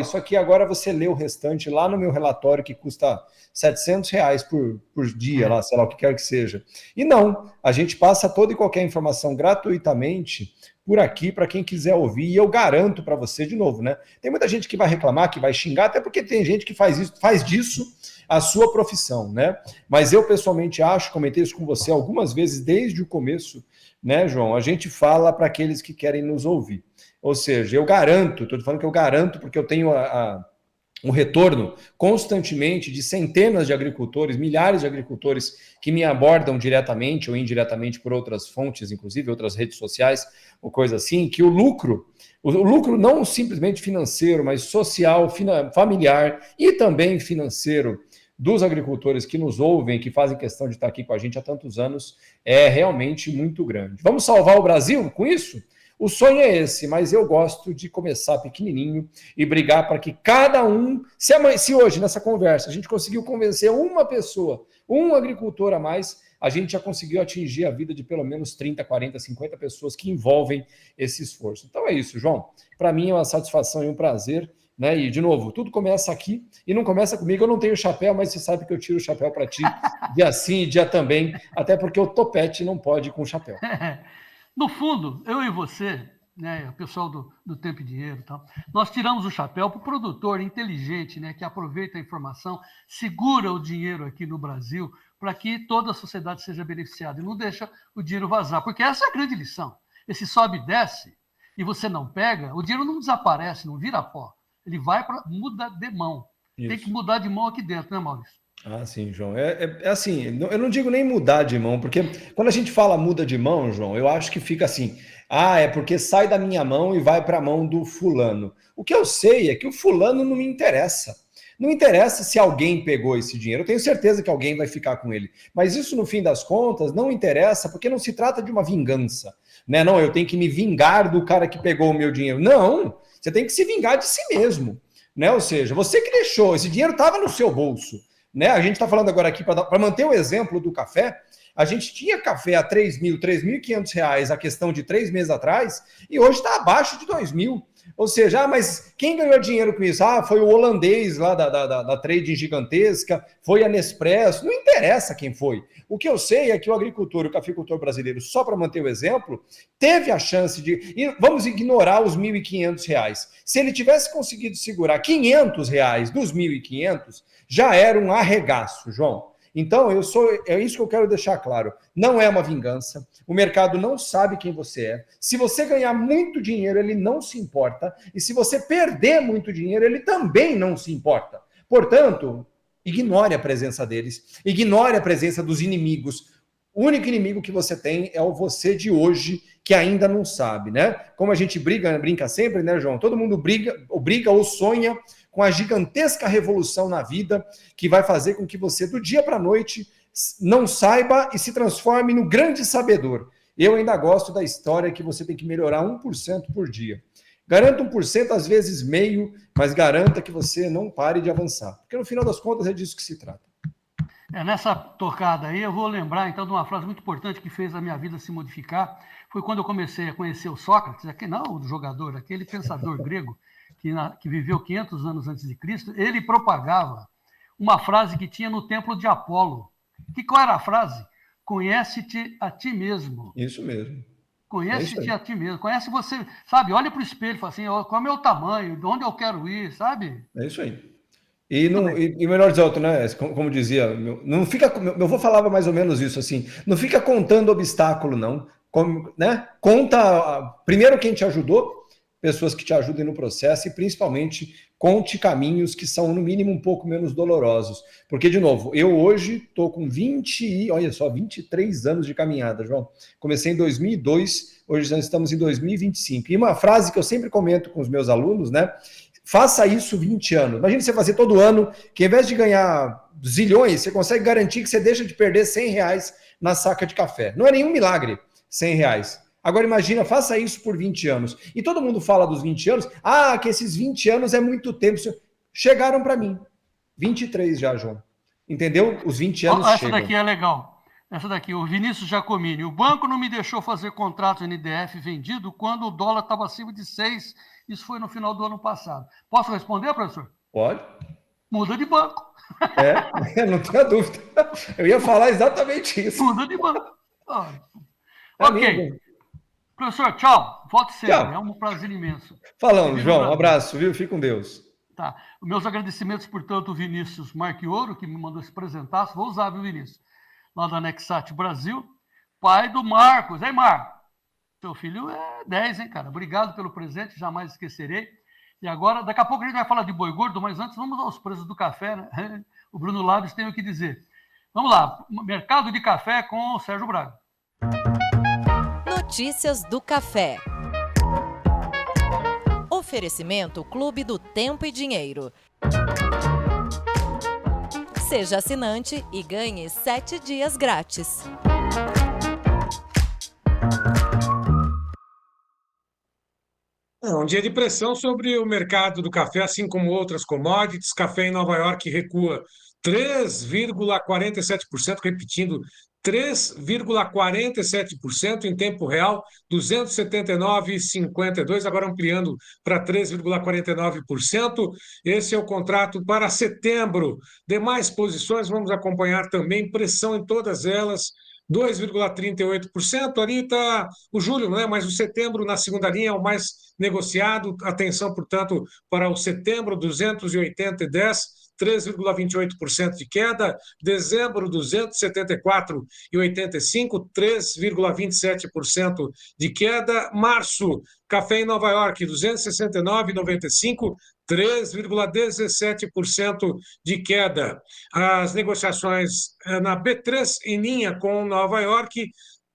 isso aqui agora você lê o restante lá no meu relatório que custa R$700 por dia, lá, sei lá, o que quer que seja. E não, a gente passa toda e qualquer informação gratuitamente por aqui para quem quiser ouvir, e eu garanto para você, de novo, né? Tem muita gente que vai reclamar, que vai xingar, até porque tem gente que faz disso a sua profissão, né? Mas eu pessoalmente acho, comentei isso com você algumas vezes desde o começo, né, João? A gente fala para aqueles que querem nos ouvir. Ou seja, eu garanto, estou falando que eu garanto porque eu tenho um retorno constantemente de centenas de agricultores, milhares de agricultores que me abordam diretamente ou indiretamente por outras fontes, inclusive outras redes sociais ou coisa assim, que o lucro não simplesmente financeiro, mas social, familiar e também financeiro dos agricultores que nos ouvem, que fazem questão de estar aqui com a gente há tantos anos, é realmente muito grande. Vamos salvar o Brasil com isso? O sonho é esse, mas eu gosto de começar pequenininho e brigar para que cada um, se hoje nessa conversa a gente conseguiu convencer uma pessoa, um agricultor a mais, a gente já conseguiu atingir a vida de pelo menos 30, 40, 50 pessoas que envolvem esse esforço. Então é isso, João. Para mim é uma satisfação e um prazer, né? E, de novo, tudo começa aqui e não começa comigo. Eu não tenho chapéu, mas você sabe que eu tiro o chapéu para ti, dia sim e dia também, até porque o topete não pode ir com chapéu. No fundo, eu e você, né, o pessoal do Tempo e Dinheiro, tal, nós tiramos o chapéu para o produtor inteligente, né, que aproveita a informação, segura o dinheiro aqui no Brasil para que toda a sociedade seja beneficiada e não deixa o dinheiro vazar, porque essa é a grande lição. Esse sobe e desce e você não pega, o dinheiro não desaparece, não vira pó. Ele muda de mão. Isso. Tem que mudar de mão aqui dentro, né, Maurício? Ah, sim, João. É assim, eu não digo nem mudar de mão, porque quando a gente fala muda de mão, João, eu acho que fica assim, é porque sai da minha mão e vai para a mão do fulano. O que eu sei é que o fulano não me interessa. Não interessa se alguém pegou esse dinheiro, eu tenho certeza que alguém vai ficar com ele. Mas isso, no fim das contas, não interessa, porque não se trata de uma vingança. Né? Não, eu tenho que me vingar do cara que pegou o meu dinheiro. Não, você tem que se vingar de si mesmo. Né? Ou seja, você que deixou, esse dinheiro estava no seu bolso. né? A gente está falando agora aqui, para manter o exemplo do café, a gente tinha café a R$ 3.500 a questão de 3 meses atrás, e hoje está abaixo de 2.000. Ou seja, mas quem ganhou dinheiro com isso? Foi o holandês lá da trading gigantesca, foi a Nespresso, não interessa quem foi. O que eu sei é que o agricultor, o cafeicultor brasileiro, só para manter o exemplo, teve a chance de... E vamos ignorar os R$ 1.500. Se ele tivesse conseguido segurar R$ 500 dos 1.500, já era um arregaço, João. Então, é isso que eu quero deixar claro. Não é uma vingança. O mercado não sabe quem você é. Se você ganhar muito dinheiro, ele não se importa. E se você perder muito dinheiro, ele também não se importa. Portanto, ignore a presença deles. Ignore a presença dos inimigos. O único inimigo que você tem é o você de hoje, que ainda não sabe, né? Como a gente brinca sempre, né, João? Todo mundo briga ou sonha com a gigantesca revolução na vida que vai fazer com que você, do dia para a noite, não saiba e se transforme no grande sabedor. Eu ainda gosto da história que você tem que melhorar 1% por dia. Garanta 1%, às vezes meio, mas garanta que você não pare de avançar. Porque no final das contas é disso que se trata. Nessa tocada aí, eu vou lembrar então de uma frase muito importante que fez a minha vida se modificar. Foi quando eu comecei a conhecer o Sócrates, não o jogador, aquele pensador grego que viveu 500 anos antes de Cristo. Ele propagava uma frase que tinha no templo de Apolo. Qual era a frase? Conhece-te a ti mesmo. Isso mesmo. Conhece-te a ti mesmo. Conhece você, sabe? Olha para o espelho e fala assim, qual é o meu tamanho, de onde eu quero ir, sabe? É isso aí. E melhor dizer outro, né? Como dizia, não fica, meu avô falava mais ou menos isso, assim, não fica contando obstáculo, não. Né? Conta, primeiro, quem te ajudou, pessoas que te ajudem no processo, e principalmente conte caminhos que são, no mínimo, um pouco menos dolorosos. Porque, de novo, eu hoje estou com 23 anos de caminhada, João. Comecei em 2002, hoje nós estamos em 2025. E uma frase que eu sempre comento com os meus alunos, né? Faça isso 20 anos. Imagina você fazer todo ano, que ao invés de ganhar zilhões, você consegue garantir que você deixa de perder R$100 na saca de café. Não é nenhum milagre, R$100. Agora imagina, faça isso por 20 anos. E todo mundo fala dos 20 anos, que esses 20 anos é muito tempo. Chegaram para mim. 23 já, João. Entendeu? Os 20 anos essa chegam. Essa daqui é legal. Essa daqui, o Vinícius Giacomini. O banco não me deixou fazer contrato NDF vendido quando o dólar estava acima de 6. Isso foi no final do ano passado. Posso responder, professor? Pode. Muda de banco. Não tenho dúvida. Eu ia falar exatamente isso. Muda de banco. Ok. Professor, tchau. Volte sempre. Tchau. É um prazer imenso. Falamos, João. Um abraço, viu? Fique com Deus. Tá. Meus agradecimentos, portanto, ao Vinícius Marchioro, que me mandou se apresentar. Vou usar, viu, Vinícius? Lá da Nexat Brasil. Pai do Marcos. Ei, Marcos. Seu filho é 10, hein, cara? Obrigado pelo presente, jamais esquecerei. E agora, daqui a pouco a gente vai falar de boi gordo, mas antes vamos aos preços do café, né? O Bruno Labs tem o que dizer. Vamos lá, mercado de café com o Sérgio Braga. Notícias do café. Oferecimento Clube do Tempo e Dinheiro. Seja assinante e ganhe 7 dias grátis. Um dia de pressão sobre o mercado do café, assim como outras commodities. Café em Nova York recua 3,47%, repetindo, 3,47% em tempo real, 279,52, agora ampliando para 3,49%. Esse é o contrato para setembro. Demais posições, vamos acompanhar também, pressão em todas elas, 2,38%. Ali está o julho, né? Mas o setembro na segunda linha é o mais negociado. Atenção, portanto, para o setembro, 280,10, 3,28% de queda. Dezembro, 274,85, 3,27% de queda. Março, café em Nova York, 269,95, 3,17% de queda. As negociações na B3 em linha com Nova York,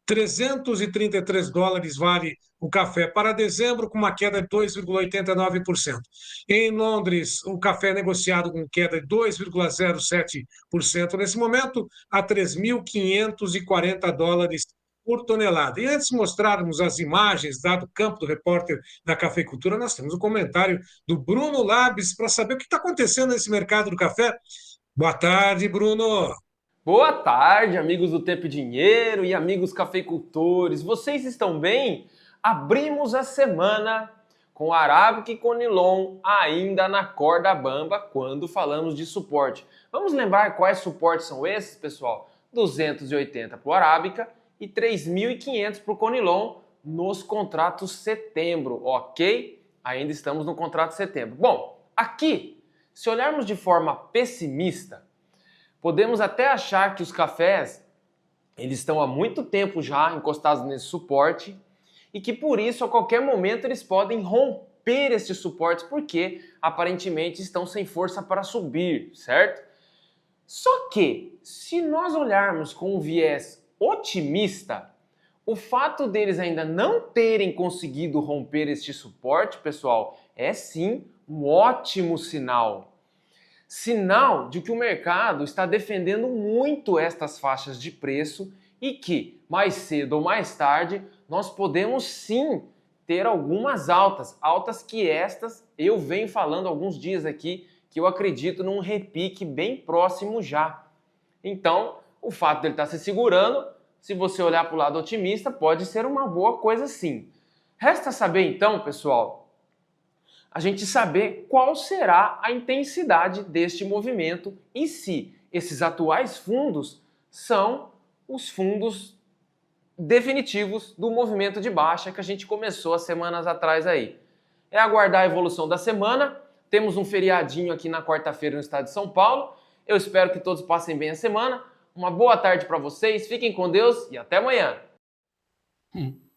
$333 vale o café para dezembro, com uma queda de 2,89%. Em Londres, o café negociado com queda de 2,07% nesse momento, a $3.540 por tonelada. E antes de mostrarmos as imagens do campo do repórter da Cafeicultura, nós temos um comentário do Bruno Labs para saber o que está acontecendo nesse mercado do café. Boa tarde, Bruno. Boa tarde, amigos do Tempo e Dinheiro e amigos cafeicultores. Vocês estão bem? Abrimos a semana com Arábica e Conilon ainda na corda bamba quando falamos de suporte. Vamos lembrar quais suportes são esses, pessoal? 280 para o Arábica e 3.500 para o Conilon nos contratos setembro, ok? Ainda estamos no contrato setembro. Bom, aqui, se olharmos de forma pessimista, podemos até achar que os cafés eles estão há muito tempo já encostados nesse suporte e que por isso a qualquer momento eles podem romper esses suportes porque aparentemente estão sem força para subir, certo? Só que se nós olharmos com um viés otimista, o fato deles ainda não terem conseguido romper este suporte, pessoal, é sim um ótimo sinal. Sinal de que o mercado está defendendo muito estas faixas de preço e que, mais cedo ou mais tarde, nós podemos sim ter algumas altas que estas eu venho falando há alguns dias aqui, que eu acredito num repique bem próximo já. Então, o fato dele estar se segurando, se você olhar para o lado otimista, pode ser uma boa coisa sim. Resta saber então, pessoal, a gente saber qual será a intensidade deste movimento e se esses atuais fundos são os fundos definitivos do movimento de baixa que a gente começou há semanas atrás aí. É aguardar a evolução da semana. Temos um feriadinho aqui na quarta-feira no estado de São Paulo. Eu espero que todos passem bem a semana. Uma boa tarde para vocês, fiquem com Deus e até amanhã.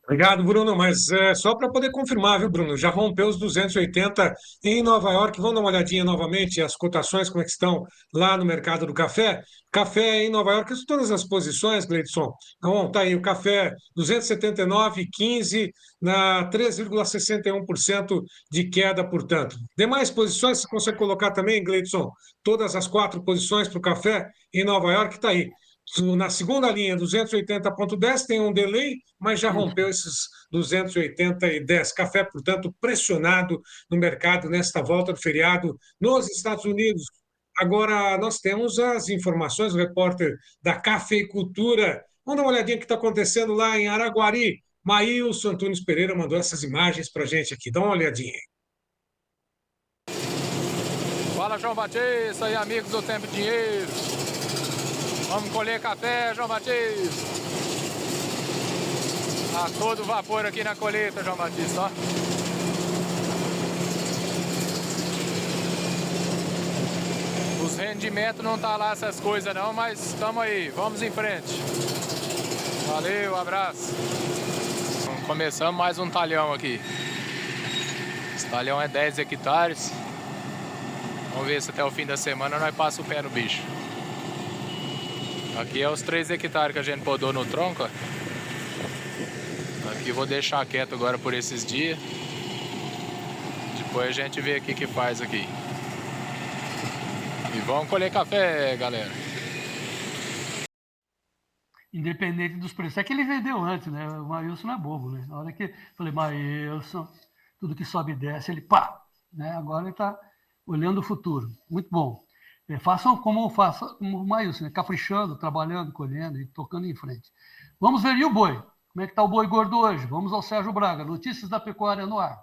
Obrigado, Bruno, mas só para poder confirmar, viu, Bruno? Já rompeu os 280 em Nova York. Vamos dar uma olhadinha novamente, as cotações, como é que estão lá no mercado do café. Café em Nova York, todas as posições, Gleidson. Então, tá aí, o café 279,15 na 3,61% de queda, portanto. Demais posições, você consegue colocar também, Gleidson, todas as 4 posições para o café em Nova York, tá aí. Na segunda linha, 280,10, tem um delay, mas já rompeu esses 280,10. Café, portanto, pressionado no mercado nesta volta do feriado nos Estados Unidos. Agora, nós temos as informações, o repórter da Cafeicultura. Vamos dar uma olhadinha o que está acontecendo lá em Araguari. Maílson Antunes Pereira mandou essas imagens para a gente aqui. Dá uma olhadinha aí. Fala, João Batista e amigos do Tempo e Dinheiro. Vamos colher café, João Batista. A todo vapor aqui na colheita, João Batista, ó. Os rendimentos não tá lá essas coisas não, mas estamos aí, vamos em frente. Valeu, abraço. Começamos mais um talhão aqui. Esse talhão é 10 hectares. Vamos ver se até o fim da semana nós passamos o pé no bicho. Aqui é os 3 hectares que a gente podou no tronco, ó. Aqui vou deixar quieto agora por esses dias. Depois a gente vê aqui o que faz aqui. E vamos colher café, galera. Independente dos preços. É que ele vendeu antes, né? O Maílson não é bobo, né? Na hora que eu falei, Maílson, tudo que sobe e desce, ele pá! Né? Agora ele está olhando o futuro. Muito bom. Façam como o Maílson, né? Caprichando, trabalhando, colhendo e tocando em frente. Vamos ver, e o boi? Como é que está o boi gordo hoje? Vamos ao Sérgio Braga. Notícias da pecuária no ar.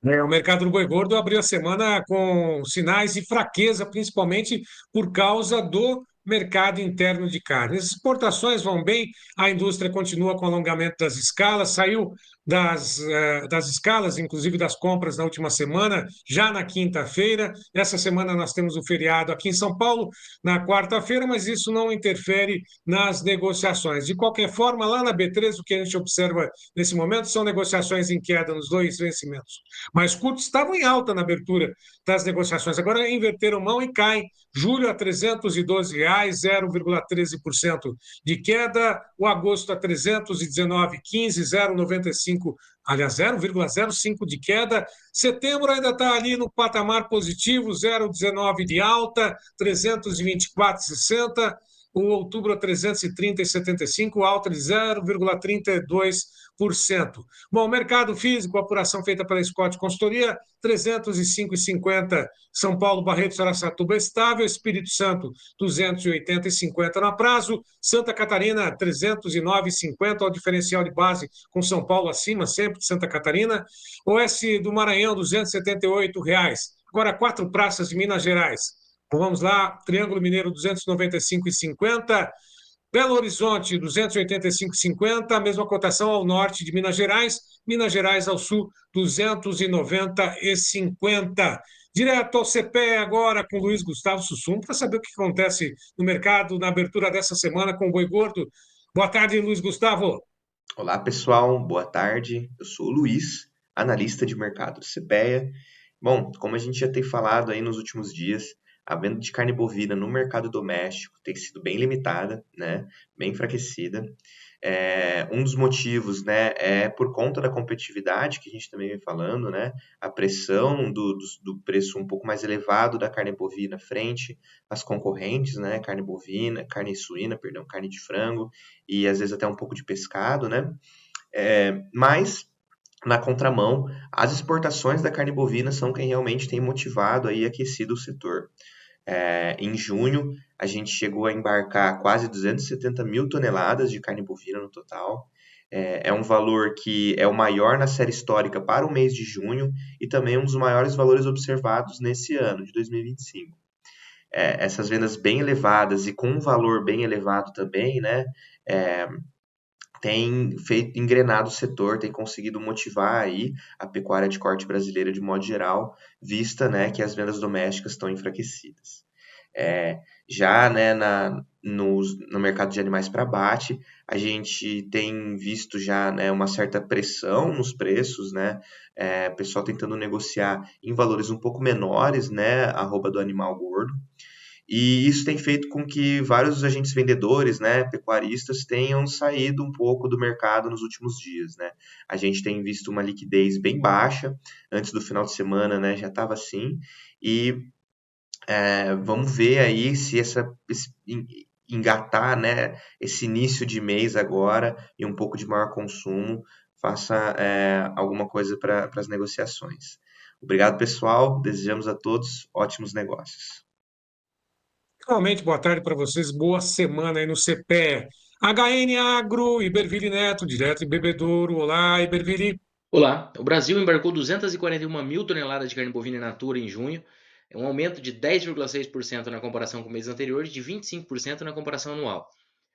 O mercado do boi gordo abriu a semana com sinais de fraqueza, principalmente por causa do mercado interno de carne. As exportações vão bem, a indústria continua com o alongamento das escalas, saiu das escalas, inclusive das compras na última semana, já na quinta-feira. Essa semana nós temos o feriado aqui em São Paulo, na quarta-feira, mas isso não interfere nas negociações. De qualquer forma, lá na B3, o que a gente observa nesse momento são negociações em queda nos 2 vencimentos. Mas curtos estavam em alta na abertura das negociações, agora inverteram mão e caem. Julho a R$ 312, 0,13% de queda. O agosto a 319,15, 0,95%. Aliás, 0,05 de queda. Setembro ainda está ali no patamar positivo, 0,19 de alta, 324,60. o outubro a 330,75, alta de 0,32%. Bom, mercado físico, apuração feita pela Scott Consultoria, 305,50 São Paulo, Barretos, Araçatuba estável, Espírito Santo 280,50 na prazo, Santa Catarina 309,50 ao diferencial de base com São Paulo acima, sempre de Santa Catarina, Oeste do Maranhão R$ 278. Agora 4 praças de Minas Gerais. Vamos lá, Triângulo Mineiro 295,50, Belo Horizonte 285,50, a mesma cotação ao norte de Minas Gerais ao sul 290,50. Direto ao CPE agora com Luiz Gustavo Sussum para saber o que acontece no mercado na abertura dessa semana com o Boi Gordo. Boa tarde, Luiz Gustavo. Olá, pessoal, boa tarde. Eu sou o Luiz, analista de mercado do CPEA. Bom, como a gente já tem falado aí nos últimos dias, a venda de carne bovina no mercado doméstico tem sido bem limitada, né? Bem enfraquecida. Um dos motivos, né, é por conta da competitividade que a gente também vem falando, né? A pressão do preço um pouco mais elevado da carne bovina frente às concorrentes, né? Carne bovina, carne suína, perdão, carne de frango e às vezes até um pouco de pescado, né? Mas na contramão, as exportações da carne bovina são quem realmente tem motivado e aquecido o setor. Em junho, a gente chegou a embarcar quase 270 mil toneladas de carne bovina no total. É um valor que é o maior na série histórica para o mês de junho e também um dos maiores valores observados nesse ano, de 2025. Essas vendas bem elevadas e com um valor bem elevado também, né? Tem engrenado o setor, tem conseguido motivar aí a pecuária de corte brasileira de modo geral, vista, né, que as vendas domésticas estão enfraquecidas. Já, né, no mercado de animais para abate, a gente tem visto já, né, uma certa pressão nos preços, né, o pessoal tentando negociar em valores um pouco menores, né, arroba do animal gordo. E isso tem feito com que vários agentes vendedores, né, pecuaristas, tenham saído um pouco do mercado nos últimos dias, né? A gente tem visto uma liquidez bem baixa, antes do final de semana, né, já estava assim, e vamos ver aí se engatar, né, esse início de mês agora e um pouco de maior consumo faça alguma coisa para as negociações. Obrigado, pessoal, desejamos a todos ótimos negócios. Realmente, boa tarde para vocês, boa semana aí no CPE. HN Agro, Iberville Neto, direto em Bebedouro. Olá, Iberville. Olá, o Brasil embarcou 241 mil toneladas de carne bovina in natura em junho, um aumento de 10,6% na comparação com o mês anterior e de 25% na comparação anual.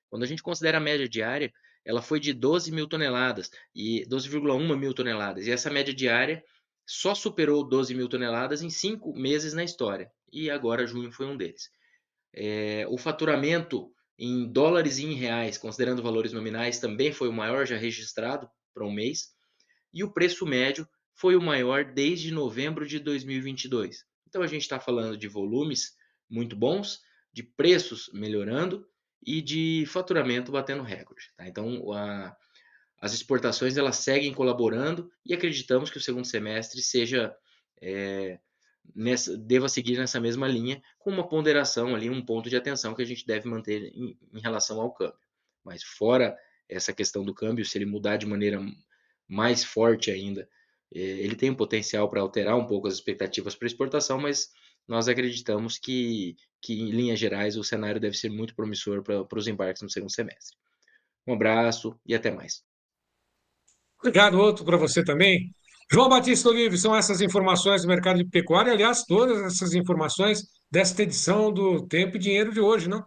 Quando a gente considera a média diária, ela foi de 12 mil toneladas e 12,1 mil toneladas, e essa média diária só superou 12 mil toneladas em 5 meses na história, e agora junho foi um deles. O faturamento em dólares e em reais, considerando valores nominais, também foi o maior já registrado para um mês. E o preço médio foi o maior desde novembro de 2022. Então a gente está falando de volumes muito bons, de preços melhorando e de faturamento batendo recorde. Tá? Então as exportações elas seguem colaborando e acreditamos que o segundo semestre deva seguir nessa mesma linha, com uma ponderação ali, um ponto de atenção que a gente deve manter em relação ao câmbio. Mas fora essa questão do câmbio, se ele mudar de maneira mais forte ainda, ele tem um potencial para alterar um pouco as expectativas para exportação, mas nós acreditamos que em linhas gerais o cenário deve ser muito promissor para os embarques no segundo semestre. Um abraço e até mais. Obrigado, outro para você também. João Batista Olive, são essas informações do mercado de pecuária, aliás, todas essas informações desta edição do Tempo e Dinheiro de hoje, não?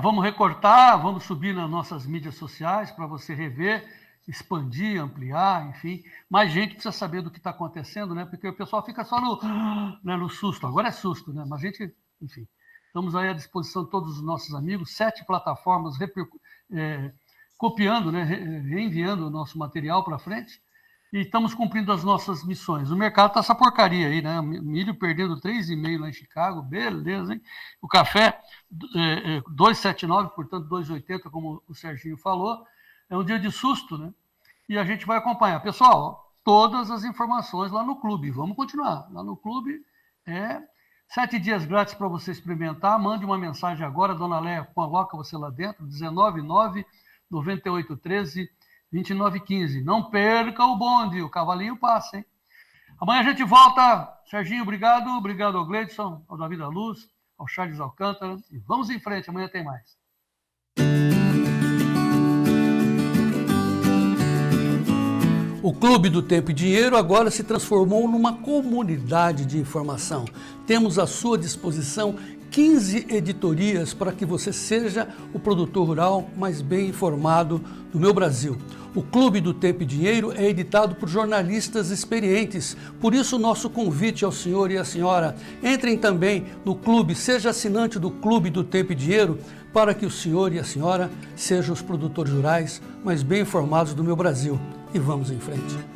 Vamos recortar, vamos subir nas nossas mídias sociais para você rever, expandir, ampliar, enfim. Mais gente precisa saber do que está acontecendo, né? Porque o pessoal fica só no susto. Agora é susto, né? Mas a gente, enfim, estamos aí à disposição de todos os nossos amigos, 7 plataformas copiando, né? Reenviando o nosso material para frente. E estamos cumprindo as nossas missões. O mercado está essa porcaria aí, né? Milho perdendo 3,5 lá em Chicago, beleza, hein? O café 2,79, portanto 2,80, como o Serginho falou. É um dia de susto, né? E a gente vai acompanhar. Pessoal, todas as informações lá no clube. Vamos continuar. Lá no clube 7 dias grátis para você experimentar. Mande uma mensagem agora, Dona Leia coloca você lá dentro, 199-9813-2915. Não perca o bonde, o cavalinho passa, hein? Amanhã a gente volta. Serginho, obrigado. Obrigado ao Gleidson, ao Davi da Luz, ao Charles Alcântara. E vamos em frente, amanhã tem mais. O Clube do Tempo e Dinheiro agora se transformou numa comunidade de informação. Temos à sua disposição 15 editorias para que você seja o produtor rural mais bem informado do meu Brasil. O Clube do Tempo e Dinheiro é editado por jornalistas experientes. Por isso, nosso convite ao senhor e à senhora, entrem também no clube, seja assinante do Clube do Tempo e Dinheiro, para que o senhor e a senhora sejam os produtores rurais mais bem informados do meu Brasil. E vamos em frente.